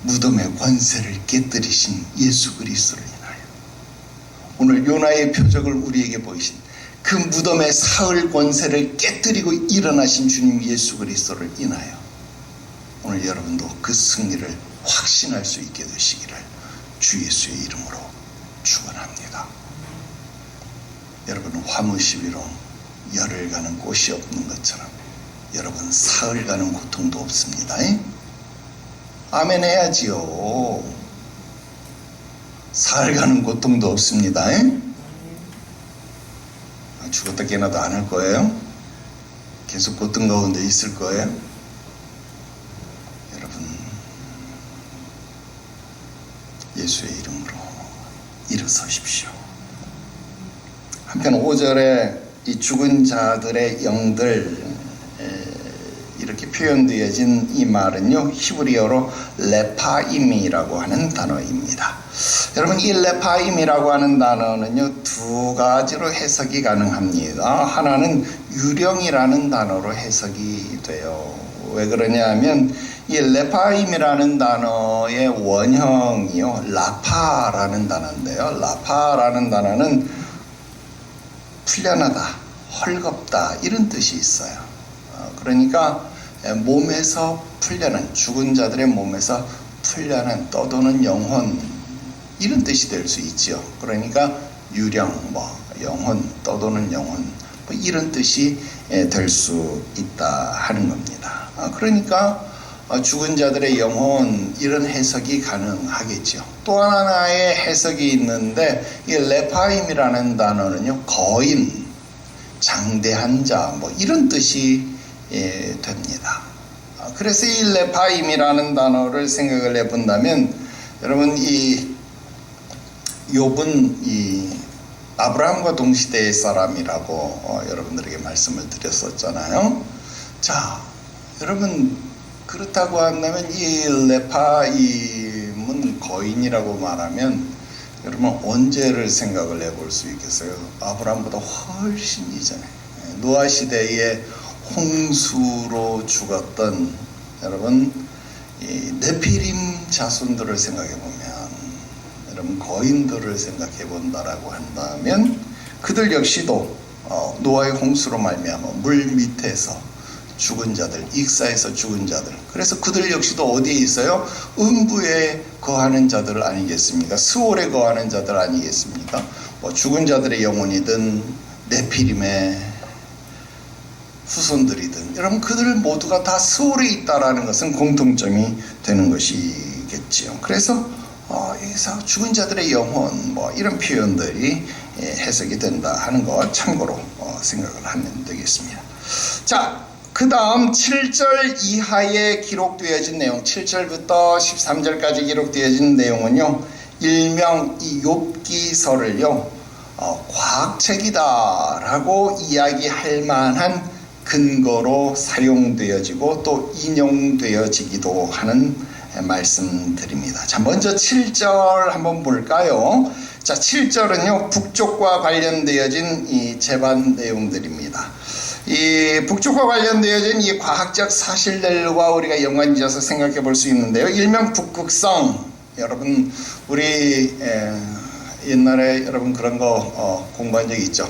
무덤의 권세를 깨뜨리신 예수 그리스도를 인하여, 오늘 요나의 표적을 우리에게 보이신 그 무덤의 사흘 권세를 깨뜨리고 일어나신 주님 예수 그리스도를 인하여 오늘 여러분도 그 승리를 확신할 수 있게 되시기를 주 예수의 이름으로 축원합니다. 여러분, 화무시비로 열을 가는 꽃이 없는 것처럼 여러분 사흘 가는 고통도 없습니다. 아멘 해야지요. 사흘 가는 고통도 없습니다. 죽었다 깨어나도 안 할 거예요? 계속 고통 가운데 있을 거예요? 여러분, 예수의 이름으로 일어서십시오. 한편 5절에 이 죽은 자들의 영들, 이렇게 표현되어진 이 말은요, 히브리어로 레파임이라고 하는 단어입니다. 여러분, 이 레파임이라고 하는 단어는요, 두 가지로 해석이 가능합니다. 하나는 유령이라는 단어로 해석이 돼요. 왜 그러냐 하면 이 레파임이라는 단어의 원형이요, 라파라는 단어인데요, 라파라는 단어는 풀려나다, 헐겁다, 이런 뜻이 있어요. 그러니까 몸에서 풀려난, 죽은 자들의 몸에서 풀려난, 떠도는 영혼, 이런 뜻이 될 수 있죠. 그러니까 유령, 영혼, 떠도는 영혼, 이런 뜻이 될 수 있다 하는 겁니다. 그러니까 죽은 자들의 영혼, 이런 해석이 가능하겠죠. 또 하나의 해석이 있는데, 이 레파임이라는 단어는요, 거인, 장대한 자, 이런 뜻이 됩니다. 그래서 이 레파임이라는 단어를 생각을 해본다면, 여러분, 이 욥은 이 아브라함과 동시대의 사람이라고 여러분들에게 말씀을 드렸었잖아요. 자, 여러분, 그렇다고 한다면 이 레파임은 거인이라고 말하면 여러분 언제를 생각을 해볼 수 있겠어요? 아브라함보다 훨씬 이전에 노아 시대에 홍수로 죽었던 여러분 이 네피림 자손들을 생각해 보면, 여러분 거인들을 생각해 본다라고 한다면 그들 역시도 노아의 홍수로 말미암아 물 밑에서 죽은 자들, 익사에서 죽은 자들, 그래서 그들 역시도 어디에 있어요? 음부에 거하는 자들 아니겠습니까? 스올에 거하는 자들 아니겠습니까? 죽은 자들의 영혼이든 네피림의 후손들이든, 여러분 그들 모두가 다 스올에 있다라는 것은 공통점이 되는 것이겠지요. 그래서 여기서 죽은 자들의 영혼, 이런 표현들이 해석이 된다 하는 것 참고로 생각을 하면 되겠습니다. 자, 그 다음 7절 이하에 기록되어진 내용, 7절부터 13절까지 기록되어진 내용은요, 일명 이 욥기서를요 과학책이다라고 이야기할 만한 근거로 사용되어지고 또 인용되어지기도 하는 말씀드립니다. 자, 먼저 7절 한번 볼까요? 자, 7절은요 북쪽과 관련되어진 이 재반 내용들입니다. 이 북쪽과 관련되어진 이 과학적 사실들과 우리가 연관지어서 생각해 볼 수 있는데요. 일명 북극성, 여러분 우리 옛날에 여러분 그런 거 공부한 적 있죠?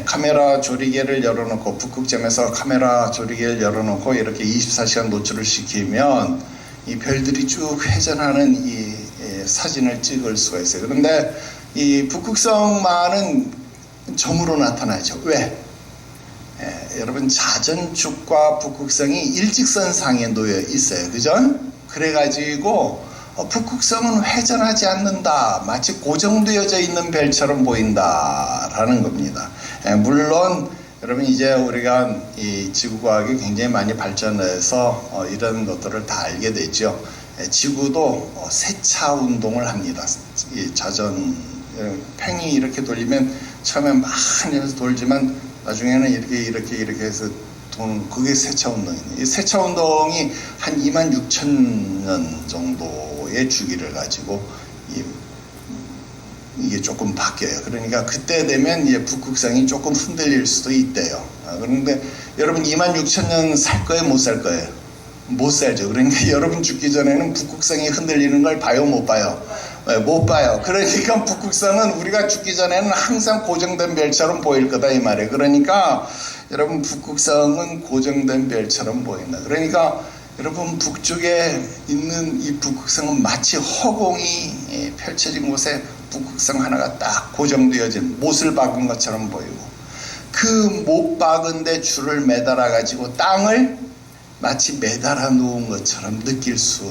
카메라 조리개를 열어놓고 북극점에서 카메라 조리개를 열어놓고 이렇게 24시간 노출을 시키면 이 별들이 쭉 회전하는 이 사진을 찍을 수가 있어요. 그런데 이 북극성만은 점으로 나타나죠. 왜? 여러분 자전축과 북극성이 일직선상에 놓여 있어요. 그죠? 그래가지고 북극성은 회전하지 않는다. 마치 고정되어져 있는 별처럼 보인다라는 겁니다. 물론 여러분 이제 우리가 이 지구과학이 굉장히 많이 발전해서 이런 것들을 다 알게 되죠. 지구도 세차 운동을 합니다. 이 자전 팽이 이렇게 돌리면 처음에 많이 돌지만 나중에는 이렇게 해서 그게 세차 운동이에요. 이 세차 운동이 한 26,000년 정도의 주기를 가지고 이게 조금 바뀌어요. 그러니까 그때 되면 이제 북극성이 조금 흔들릴 수도 있대요. 그런데 여러분 26,000년 살 거예요, 못 살 거예요? 못 살죠. 그러니까 여러분 죽기 전에는 북극성이 흔들리는 걸 봐요, 못 봐요? 못 봐요. 그러니까 북극성은 우리가 죽기 전에는 항상 고정된 별처럼 보일 거다 이 말이에요. 그러니까 여러분 북극성은 고정된 별처럼 보인다. 그러니까 여러분 북쪽에 있는 이 북극성은 마치 허공이 펼쳐진 곳에 북극성 하나가 딱 고정되어진 못을 박은 것처럼 보이고 그 못 박은 데 줄을 매달아 가지고 땅을 마치 매달아 놓은 것처럼 느낄 수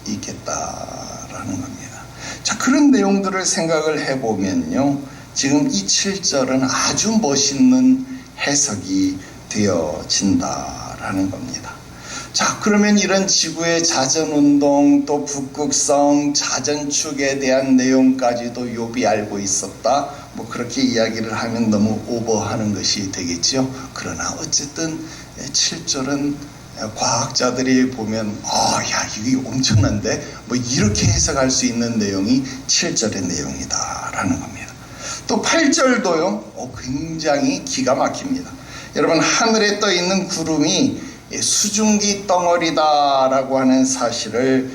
있겠다라는 겁니다. 자, 그런 내용들을 생각을 해보면요 지금 이 7절은 아주 멋있는 해석이 되어진다라는 겁니다. 자, 그러면 이런 지구의 자전운동 또 북극성 자전축에 대한 내용까지도 욥이 알고 있었다, 뭐 그렇게 이야기를 하면 너무 오버하는 것이 되겠죠. 그러나 어쨌든 7절은 과학자들이 보면 야 이게 엄청난데 뭐 이렇게 해석할 수 있는 내용이 7절의 내용이다라는 겁니다. 또 8절도요 굉장히 기가 막힙니다. 여러분 하늘에 떠 있는 구름이 수증기 덩어리다라고 하는 사실을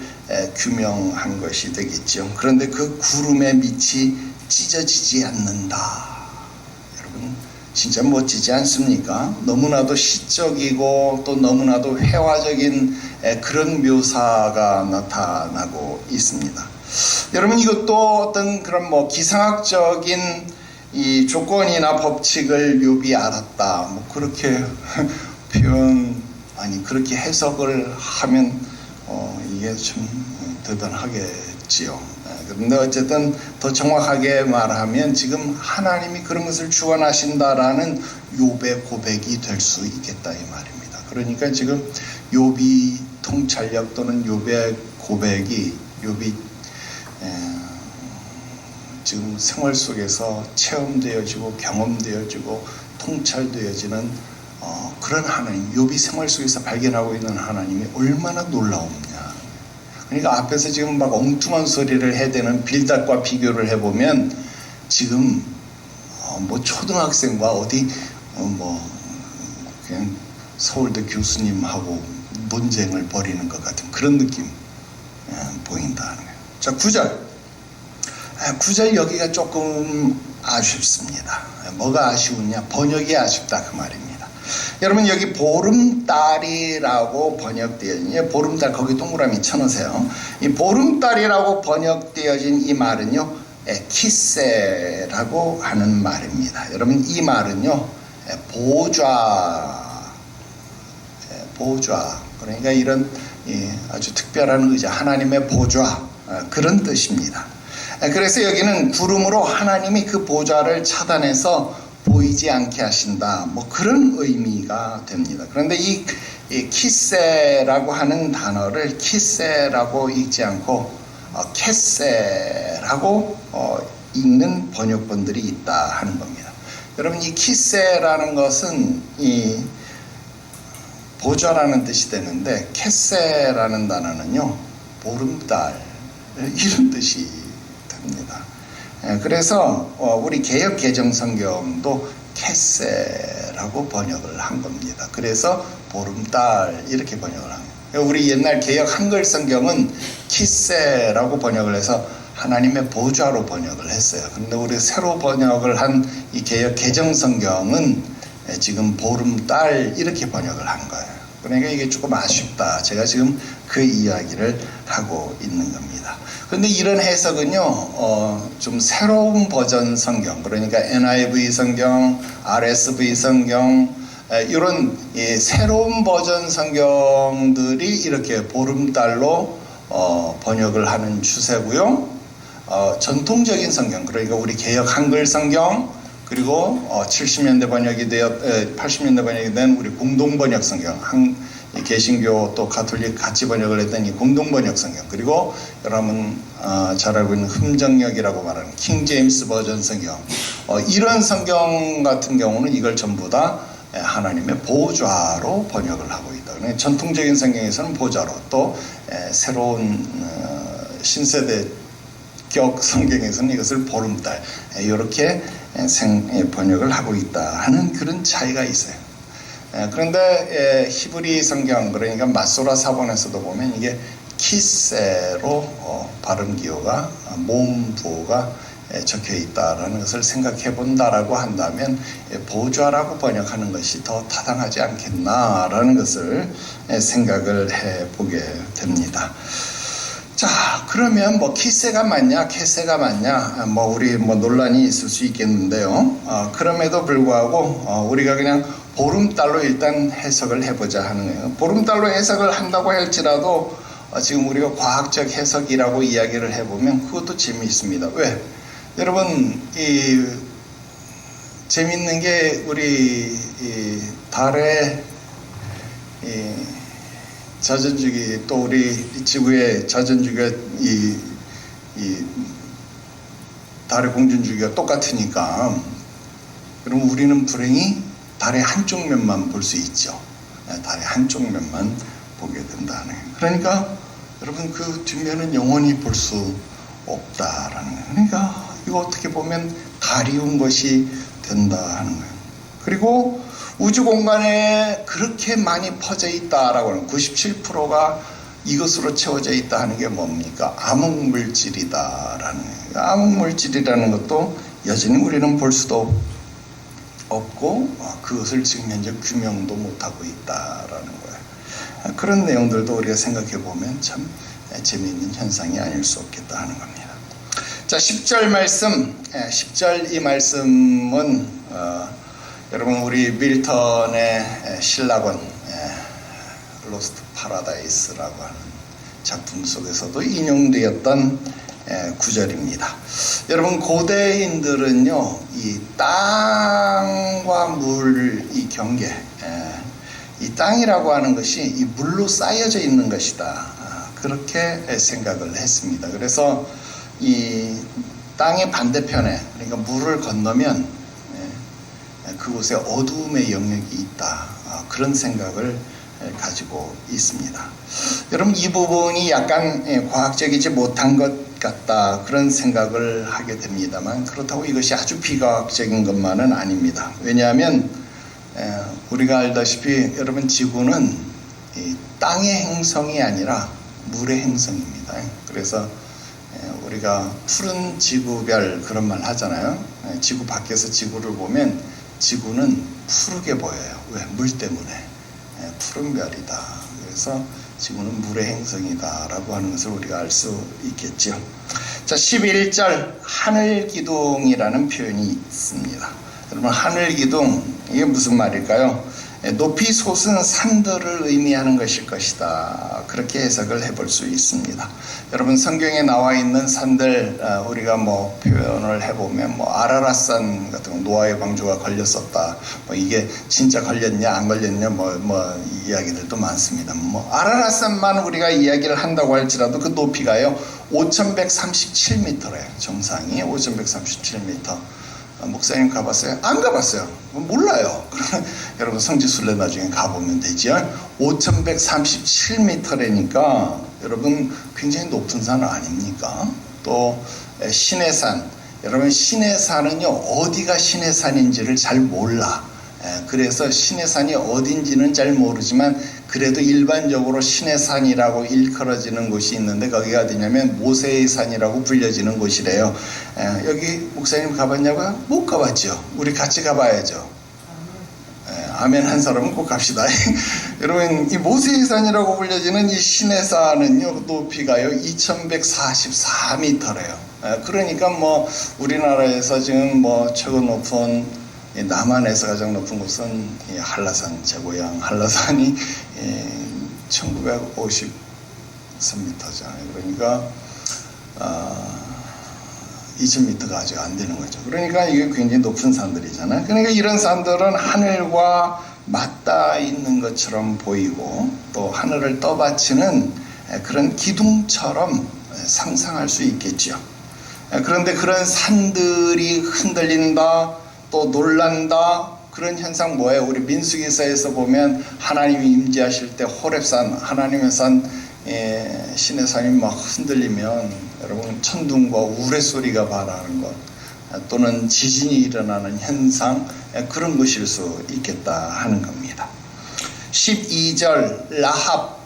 규명한 것이 되겠죠. 그런데 그 구름의 밑이 찢어지지 않는다. 여러분 진짜 멋지지 않습니까? 너무나도 시적이고 또 너무나도 회화적인 그런 묘사가 나타나고 있습니다. 여러분 이것도 어떤 그런 뭐 기상학적인 이 조건이나 법칙을 욥이 알았다. 뭐 그렇게 그렇게 해석을 하면 이게 참 대단하겠지요. 그런데 어쨌든 더 정확하게 말하면 지금 하나님이 그런 것을 주관하신다라는 욥의 고백이 될 수 있겠다 이 말입니다. 그러니까 지금 욥이 통찰력 또는 욥의 고백이 욥이 지금 생활 속에서 체험되어지고 경험되어지고 통찰되어지는 그런 하나님, 욥이 생활 속에서 발견하고 있는 하나님이 얼마나 놀라움이냐. 그러니까 앞에서 지금 막 엉뚱한 소리를 해대는 빌닷과 비교를 해보면 지금 뭐 초등학생과 어디 그냥 서울대 교수님하고 논쟁을 벌이는 것 같은 그런 느낌 보인다는 거예요. 자, 9절. 9절 여기가 조금 아쉽습니다. 뭐가 아쉬우냐? 번역이 아쉽다 그 말입니다. 여러분 여기 보름달이라고 번역되어진 보름달 거기 동그라미 쳐놓으세요. 이 보름달이라고 번역되어진 이 말은요 키세라고 하는 말입니다. 여러분 이 말은요 보좌 그러니까 이런 아주 특별한 의자 하나님의 보좌 그런 뜻입니다. 그래서 여기는 구름으로 하나님이 그 보좌를 차단해서 보이지 않게 하신다. 뭐 그런 의미가 됩니다. 그런데 이 키세라고 하는 단어를 키세라고 읽지 않고 캐세라고 읽는 번역본들이 있다 하는 겁니다. 여러분, 이 키세라는 것은 이 보좌라는 뜻이 되는데, 캐세라는 단어는요 보름달 이런 뜻이 됩니다. 그래서 우리 개역 개정 성경도 캐세라고 번역을 한 겁니다. 그래서 보름달 이렇게 번역을 한 거예요. 우리 옛날 개역 한글 성경은 키세라고 번역을 해서 하나님의 보좌로 번역을 했어요. 그런데 우리 새로 번역을 한 이 개역 개정 성경은 지금 보름달 이렇게 번역을 한 거예요. 그러니까 이게 조금 아쉽다. 제가 지금 그 이야기를 하고 있는 겁니다. 그런데 이런 해석은요, 좀 새로운 버전 성경, 그러니까 NIV 성경, RSV 성경, 이런 새로운 버전 성경들이 이렇게 보름달로 번역을 하는 추세고요. 전통적인 성경, 그러니까 우리 개역 한글 성경, 그리고 70년대 번역이 되어 80년대 번역이 된 우리 공동 번역 성경, 개신교 또 가톨릭 같이 번역을 했던 이 공동 번역 성경, 그리고 여러분 잘 알고 있는 흠정역이라고 말하는 킹 제임스 버전 성경, 이런 성경 같은 경우는 이걸 전부 다 하나님의 보좌로 번역을 하고 있다. 그러니까 전통적인 성경에서는 보좌로, 또 새로운 신세대격 성경에서는 이것을 보름달 이렇게 번역을 하고 있다 하는 그런 차이가 있어요. 그런데 히브리 성경, 그러니까 마소라 사본에서도 보면 이게 키세로 발음 기호가 모음 부호가 적혀 있다라는 것을 생각해 본다라고 한다면 보좌라고 번역하는 것이 더 타당하지 않겠나라는 것을 생각을 해 보게 됩니다. 자, 그러면 뭐 키세가 맞냐 캐세가 맞냐 우리 논란이 있을 수 있겠는데요. 그럼에도 불구하고 우리가 그냥 보름달로 일단 해석을 해보자 하는 거예요. 보름달로 해석을 한다고 할지라도 지금 우리가 과학적 해석이라고 이야기를 해보면 그것도 재미있습니다. 왜? 여러분, 재밌는 게 우리 달에 자전주기, 또 우리 지구의 자전주기가 이 달의 공전주기가 똑같으니까, 그럼 우리는 불행히 달의 한쪽 면만 볼 수 있죠. 달의 한쪽 면만 보게 된다는 거예요. 그러니까 여러분, 그 뒷면은 영원히 볼 수 없다라는 거예요. 그러니까 이거 어떻게 보면 가리운 것이 된다 하는 거예요. 그리고 우주 공간에 그렇게 많이 퍼져 있다라고 하는 97%가 이것으로 채워져 있다 하는 게 뭡니까? 암흑물질이다라는 거예요. 암흑물질이라는 것도 여전히 우리는 볼 수도 없고 그것을 지금 현재 규명도 못하고 있다라는 거예요. 그런 내용들도 우리가 생각해 보면 참 재미있는 현상이 아닐 수 없겠다 하는 겁니다. 자, 10절 말씀, 10절 이 말씀은 여러분, 우리 밀턴의 신라권 로스트 파라다이스라고 하는 작품 속에서도 인용되었던 구절입니다. 여러분, 고대인들은요, 이 땅과 물 이 경계, 이 땅이라고 하는 것이 이 물로 쌓여져 있는 것이다, 그렇게 생각을 했습니다. 그래서 이 땅의 반대편에, 그러니까 물을 건너면 그곳에 어두움의 영역이 있다, 그런 생각을 가지고 있습니다. 여러분, 이 부분이 약간 과학적이지 못한 것 같다, 그런 생각을 하게 됩니다만, 그렇다고 이것이 아주 비과학적인 것만은 아닙니다. 왜냐하면 우리가 알다시피 여러분, 지구는 땅의 행성이 아니라 물의 행성입니다. 그래서 우리가 푸른 지구별 그런 말 하잖아요. 지구 밖에서 지구를 보면 지구는 푸르게 보여요. 왜? 물 때문에. 푸른 별이다. 그래서 지구는 물의 행성이다 라고 하는 것을 우리가 알 수 있겠죠. 자, 11절 하늘기둥이라는 표현이 있습니다. 여러분, 하늘기둥, 이게 무슨 말일까요? 높이 솟은 산들을 의미하는 것일 것이다, 그렇게 해석을 해볼 수 있습니다. 여러분, 성경에 나와 있는 산들, 우리가 표현을 해보면 아라랏산 같은 거, 노아의 방주가 걸렸었다, 이게 진짜 걸렸냐 안 걸렸냐 이야기들도 많습니다. 아라랏산만 우리가 이야기를 한다고 할지라도 그 높이가요 5137m래요. 정상이 5137m. 목사님 가봤어요? 안 가봤어요. 몰라요. 그러면 여러분 성지순례 나중에 가보면 되죠. 5137m라니까 여러분 굉장히 높은 산 아닙니까? 또 신해산, 여러분 신해산은요 어디가 신해산인지를 잘 몰라. 그래서 신해산이 어딘지는 잘 모르지만 그래도 일반적으로 신해산이라고 일컬어지는 곳이 있는데 거기가 어디냐면 모세의 산이라고 불려지는 곳이래요. 여기 목사님 가봤냐고요? 못 가봤죠. 우리 같이 가봐야죠. 아멘 한 사람은 꼭 갑시다. 여러분 이 모세의 산이라고 불려지는 이 신해산은요 높이가요 2144m래요. 그러니까 뭐 우리나라에서 지금 뭐 최고 높은 남한에서 가장 높은 곳은 이 한라산 제고양 한라산이 1953m잖아요. 그러니까 2000m가 아직 안 되는 거죠. 그러니까 이게 굉장히 높은 산들이잖아요. 그러니까 이런 산들은 하늘과 맞닿아 있는 것처럼 보이고 또 하늘을 떠받치는 그런 기둥처럼 상상할 수 있겠죠. 그런데 그런 산들이 흔들린다 또 놀란다 그런 현상 뭐예요? 우리 민수기서에서 보면 하나님이 임재하실 때 호렙산 하나님의 산 신의 산이 막 흔들리면 여러분 천둥과 우레소리가 발하는 것 또는 지진이 일어나는 현상 그런 것일 수 있겠다 하는 겁니다. 12절 라합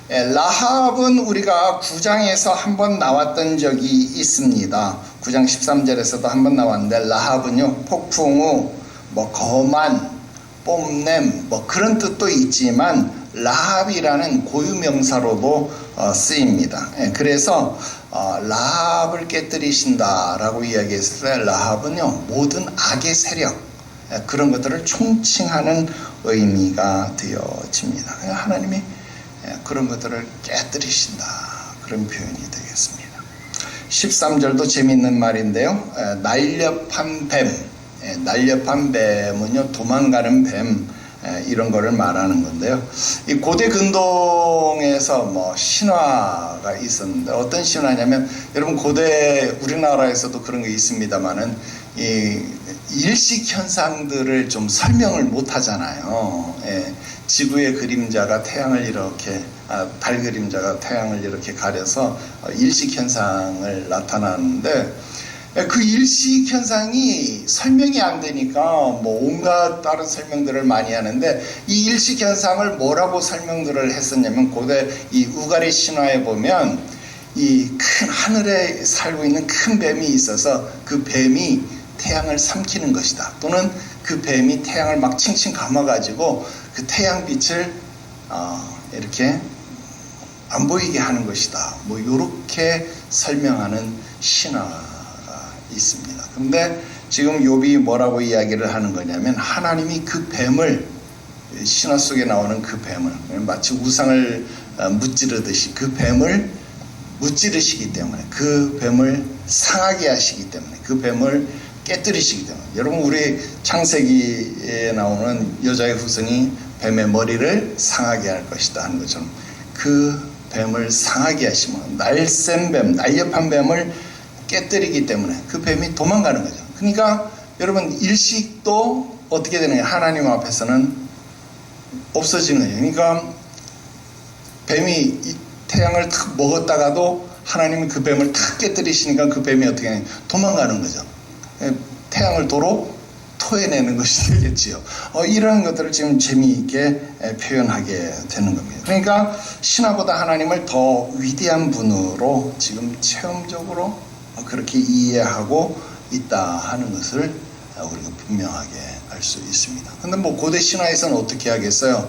라합은 우리가 9장에서 한번 나왔던 적이 있습니다. 9장 13절에서도 한번 나왔는데 라합은요 폭풍우 뭐 거만 뽐냄 뭐 그런 뜻도 있지만 라합이라는 고유명사로도 쓰입니다. 그래서 라합을 깨뜨리신다 라고 이야기했을 때 라합은요 모든 악의 세력 그런 것들을 총칭하는 의미가 되어집니다. 하나님이 그런 것들을 깨뜨리신다 그런 표현이 되겠습니다. 13절도 재미있는 말인데요. 날렵한 뱀 날렵한 뱀은요 도망가는 뱀 이런 거를 말하는 건데요. 이 고대 근동에서 뭐 신화가 있었는데 어떤 신화냐면 여러분 고대 우리나라에서도 그런 게 있습니다만은 이 일식 현상들을 좀 설명을 못 하잖아요. 지구의 그림자가 태양을 이렇게 달 그림자가 태양을 이렇게 가려서 일식 현상을 나타나는데 그 일식 현상이 설명이 안 되니까 뭐 온갖 다른 설명들을 많이 하는데 이 일식 현상을 뭐라고 설명들을 했었냐면 고대 이 우가리 신화에 보면 이 큰 하늘에 살고 있는 큰 뱀이 있어서 그 뱀이 태양을 삼키는 것이다. 또는 그 뱀이 태양을 막 칭칭 감아가지고 그 태양빛을 이렇게 안 보이게 하는 것이다. 뭐 이렇게 설명하는 신화가 있습니다. 그런데 지금 욥이 뭐라고 이야기를 하는 거냐면 하나님이 그 뱀을 신화 속에 나오는 그 뱀을 마치 우상을 무찌르듯이 그 뱀을 무찌르시기 때문에 그 뱀을 상하게 하시기 때문에 그 뱀을 깨뜨리시기 때문에 여러분 우리 창세기에 나오는 여자의 후손이 뱀의 머리를 상하게 할 것이다 하는 것처럼 그 뱀을 상하게 하시면 날쌘 뱀, 날렵한 뱀을 깨뜨리기 때문에 그 뱀이 도망가는 거죠. 그러니까 여러분 일식도 어떻게 되느냐 하나님 앞에서는 없어지는 거예요. 그러니까 뱀이 태양을 탁 먹었다가도 하나님이 그 뱀을 탁 깨뜨리시니까 그 뱀이 어떻게 하냐 도망가는 거죠. 태양을 도로 토해내는 것이 되겠지요. 이런 것들을 지금 재미있게 표현하게 되는 겁니다. 그러니까 신화보다 하나님을 더 위대한 분으로 지금 체험적으로 그렇게 이해하고 있다 하는 것을 우리가 분명하게 알 수 있습니다. 근데 뭐 고대 신화에서는 어떻게 하겠어요?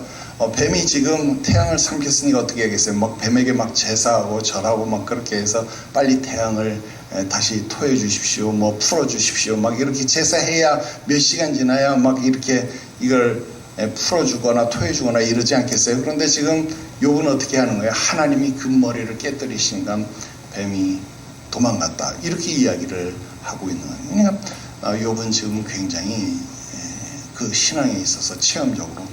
뱀이 지금 태양을 삼켰으니까 어떻게 하겠어요? 막 뱀에게 막 제사하고 절하고 막 그렇게 해서 빨리 태양을 다시 토해 주십시오, 뭐 풀어 주십시오, 막 이렇게 제사해야 몇 시간 지나야 막 이렇게 이걸 풀어주거나 토해주거나 이러지 않겠어요? 그런데 지금 욥은 어떻게 하는 거예요? 하나님이 그 머리를 깨뜨리시니까 뱀이 도망갔다 이렇게 이야기를 하고 있는 거예요. 그러니까 욥은 지금 굉장히 그 신앙에 있어서 체험적으로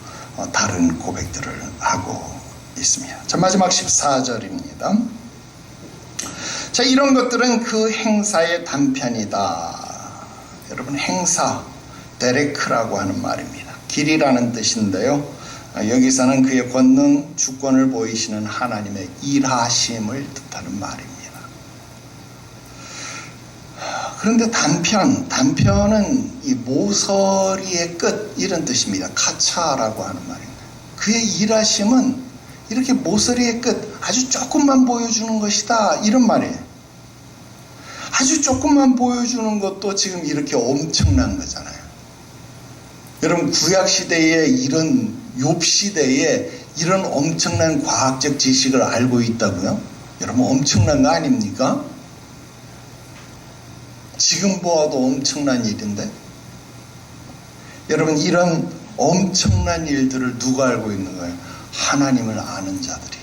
다른 고백들을 하고 있습니다. 자, 마지막 14절입니다. 자, 이런 것들은 그 행사의 단편이다. 여러분, 행사, 데레크라고 하는 말입니다. 길이라는 뜻인데요. 여기서는 그의 권능, 주권을 보이시는 하나님의 일하심을 뜻하는 말입니다. 그런데 단편은 이 모서리의 끝, 이런 뜻입니다. 카차라고 하는 말입니다. 그의 일하심은 이렇게 모서리의 끝, 아주 조금만 보여주는 것이다, 이런 말이에요. 아주 조금만 보여주는 것도 지금 이렇게 엄청난 거잖아요. 여러분, 구약시대에 이런 욥시대에 이런 엄청난 과학적 지식을 알고 있다고요? 여러분, 엄청난 거 아닙니까? 지금 보아도 엄청난 일인데, 여러분, 이런 엄청난 일들을 누가 알고 있는 거예요? 하나님을 아는 자들이,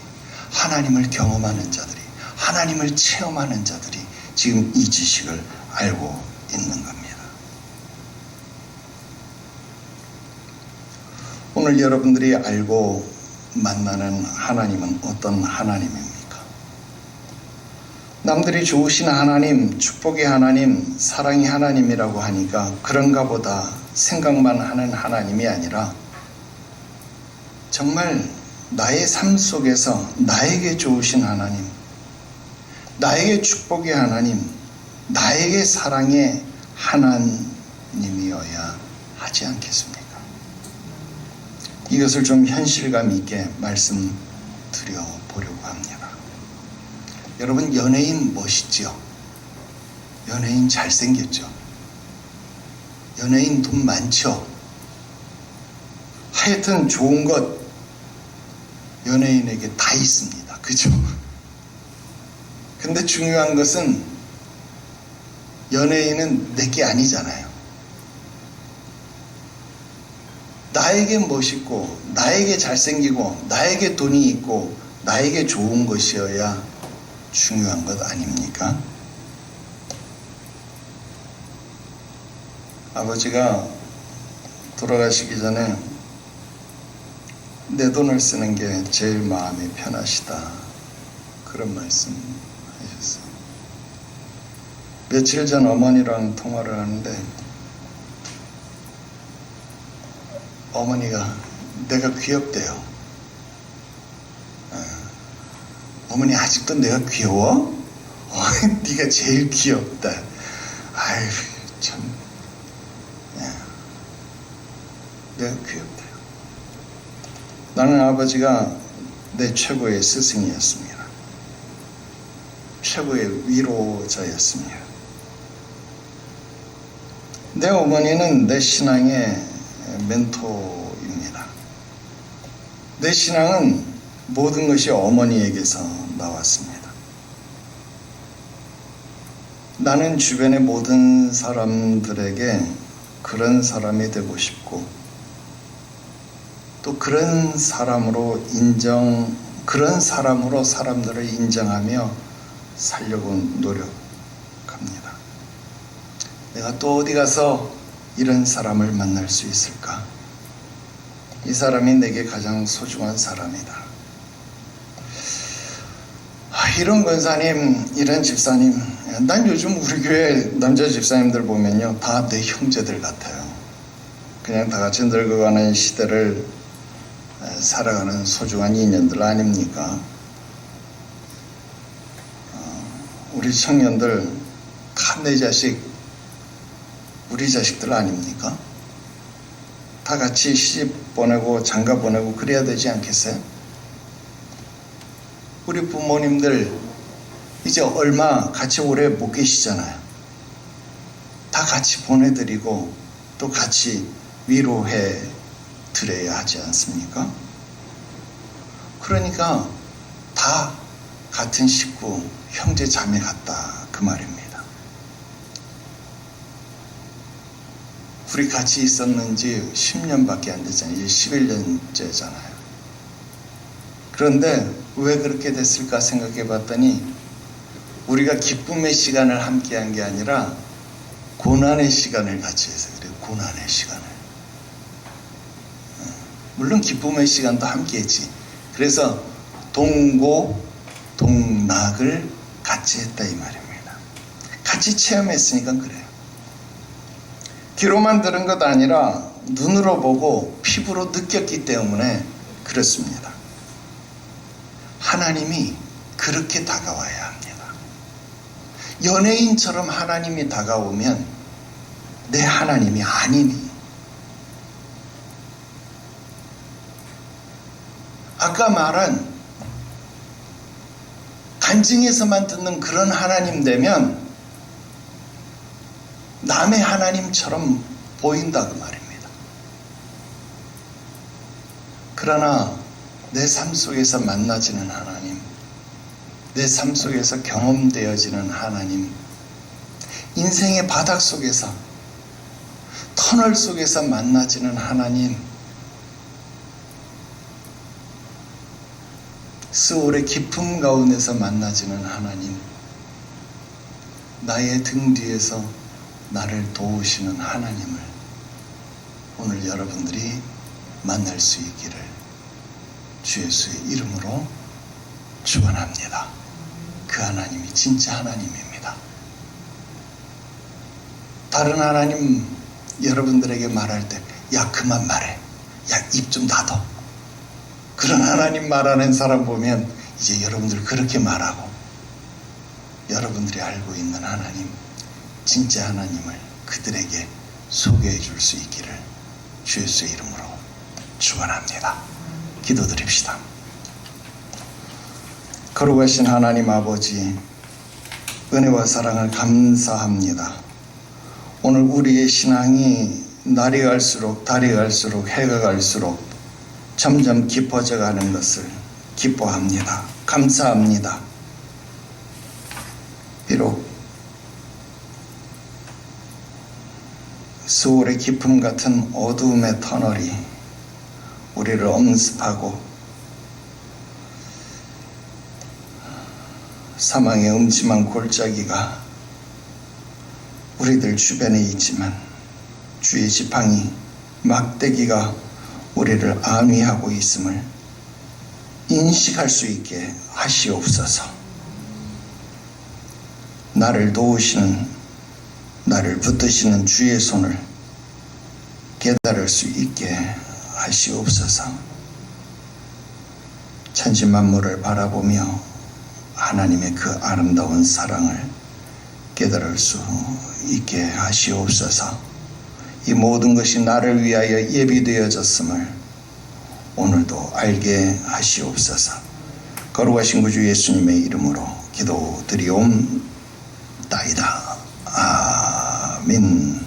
하나님을 경험하는 자들이, 하나님을 체험하는 자들이 지금 이 지식을 알고 있는 겁니다. 오늘 여러분들이 알고 만나는 하나님은 어떤 하나님입니까? 남들이 좋으신 하나님, 축복의 하나님, 사랑의 하나님이라고 하니까 그런가 보다 생각만 하는 하나님이 아니라 정말 나의 삶 속에서 나에게 좋으신 하나님, 나에게 축복의 하나님, 나에게 사랑의 하나님이어야 하지 않겠습니까? 이것을 좀 현실감 있게 말씀드려 보려고 합니다. 여러분, 연예인 멋있죠? 연예인 잘생겼죠? 연예인 돈 많죠? 하여튼 좋은 것 연예인에게 다 있습니다. 그죠? 근데 중요한 것은 연예인은 내게 아니잖아요. 나에게 멋있고, 나에게 잘생기고, 나에게 돈이 있고, 나에게 좋은 것이어야 중요한 것 아닙니까? 아버지가 돌아가시기 전에 내 돈을 쓰는 게 제일 마음이 편하시다, 그런 말씀 하셨어요. 며칠 전 어머니랑 통화를 하는데 어머니가 내가 귀엽대요. 어머니, 아직도 내가 귀여워? 네가 제일 귀엽다. 아유, 참. 내가 귀엽대요. 나는 아버지가 내 최고의 스승이었습니다. 최고의 위로자였습니다. 내 어머니는 내 신앙의 멘토입니다. 내 신앙은 모든 것이 어머니에게서 나왔습니다. 나는 주변의 모든 사람들에게 그런 사람이 되고 싶고, 또 그런 사람으로 사람들을 인정하며 살려고 노력합니다. 내가 또 어디 가서 이런 사람을 만날 수 있을까? 이 사람이 내게 가장 소중한 사람이다. 이런 권사님, 이런 집사님, 난 요즘 우리 교회 남자 집사님들 보면요, 다 내 형제들 같아요. 그냥 다 같이 늙어가는 시대를 살아가는 소중한 인연들 아닙니까? 우리 청년들 다 내 자식, 우리 자식들 아닙니까? 다 같이 시집 보내고 장가 보내고 그래야 되지 않겠어요? 우리 부모님들 이제 얼마 같이 오래 못 계시잖아요. 다 같이 보내드리고 또 같이 위로해 드려야 하지 않습니까? 그러니까 다 같은 식구, 형제 자매 같다, 그 말입니다. 우리 같이 있었는지 10년밖에 안 됐잖아요. 이제 11년째잖아요. 그런데 왜 그렇게 됐을까 생각해 봤더니 우리가 기쁨의 시간을 함께 한 게 아니라 고난의 시간을 같이 해서 그래요. 고난의 시간을. 물론 기쁨의 시간도 함께 했지. 그래서 동고 동락을 같이 같이 했다 이 말입니다. 같이 체험했으니까 그래요. 귀로만 들은 것 아니라 눈으로 보고 피부로 느꼈기 때문에 그렇습니다. 하나님이 그렇게 다가와야 합니다. 연예인처럼 하나님이 다가오면 내 하나님이 아니니. 아까 말한 간증에서만 듣는 그런 하나님 되면 남의 하나님처럼 보인다 그 말입니다. 그러나 내 삶 속에서 만나지는 하나님, 내 삶 속에서 경험되어지는 하나님, 인생의 바닥 속에서 터널 속에서 만나지는 하나님, 스올의 깊음 가운데서 만나지는 하나님, 나의 등 뒤에서 나를 도우시는 하나님을 오늘 여러분들이 만날 수 있기를 주 예수의 이름으로 축원합니다. 그 하나님이 진짜 하나님입니다. 다른 하나님 여러분들에게 말할 때 야 그만 말해, 야 입 좀 닫어, 그런 하나님 말하는 사람 보면 이제 여러분들 그렇게 말하고, 여러분들이 알고 있는 하나님, 진짜 하나님을 그들에게 소개해 줄 수 있기를 주 예수의 이름으로 축원합니다. 기도드립시다. 거룩하신 하나님 아버지, 은혜와 사랑을 감사합니다. 오늘 우리의 신앙이 날이 갈수록 달이 갈수록 해가 갈수록 점점 깊어져 가는 것을 기뻐합니다. 감사합니다. 비록 스올의 깊음 같은 어두움의 터널이 우리를 엄습하고 사망의 음침한 골짜기가 우리들 주변에 있지만 주의 지팡이 막대기가 우리를 안위하고 있음을 인식할 수 있게 하시옵소서. 나를 도우시는, 나를 붙드시는 주의 손을 깨달을 수 있게 하시옵소서. 천지 만물을 바라보며 하나님의 그 아름다운 사랑을 깨달을 수 있게 하시옵소서. 이 모든 것이 나를 위하여 예비되어졌음을 오늘도 알게 하시옵소서. 거룩하신 구주 예수님의 이름으로 기도드리옵나이다. 아멘.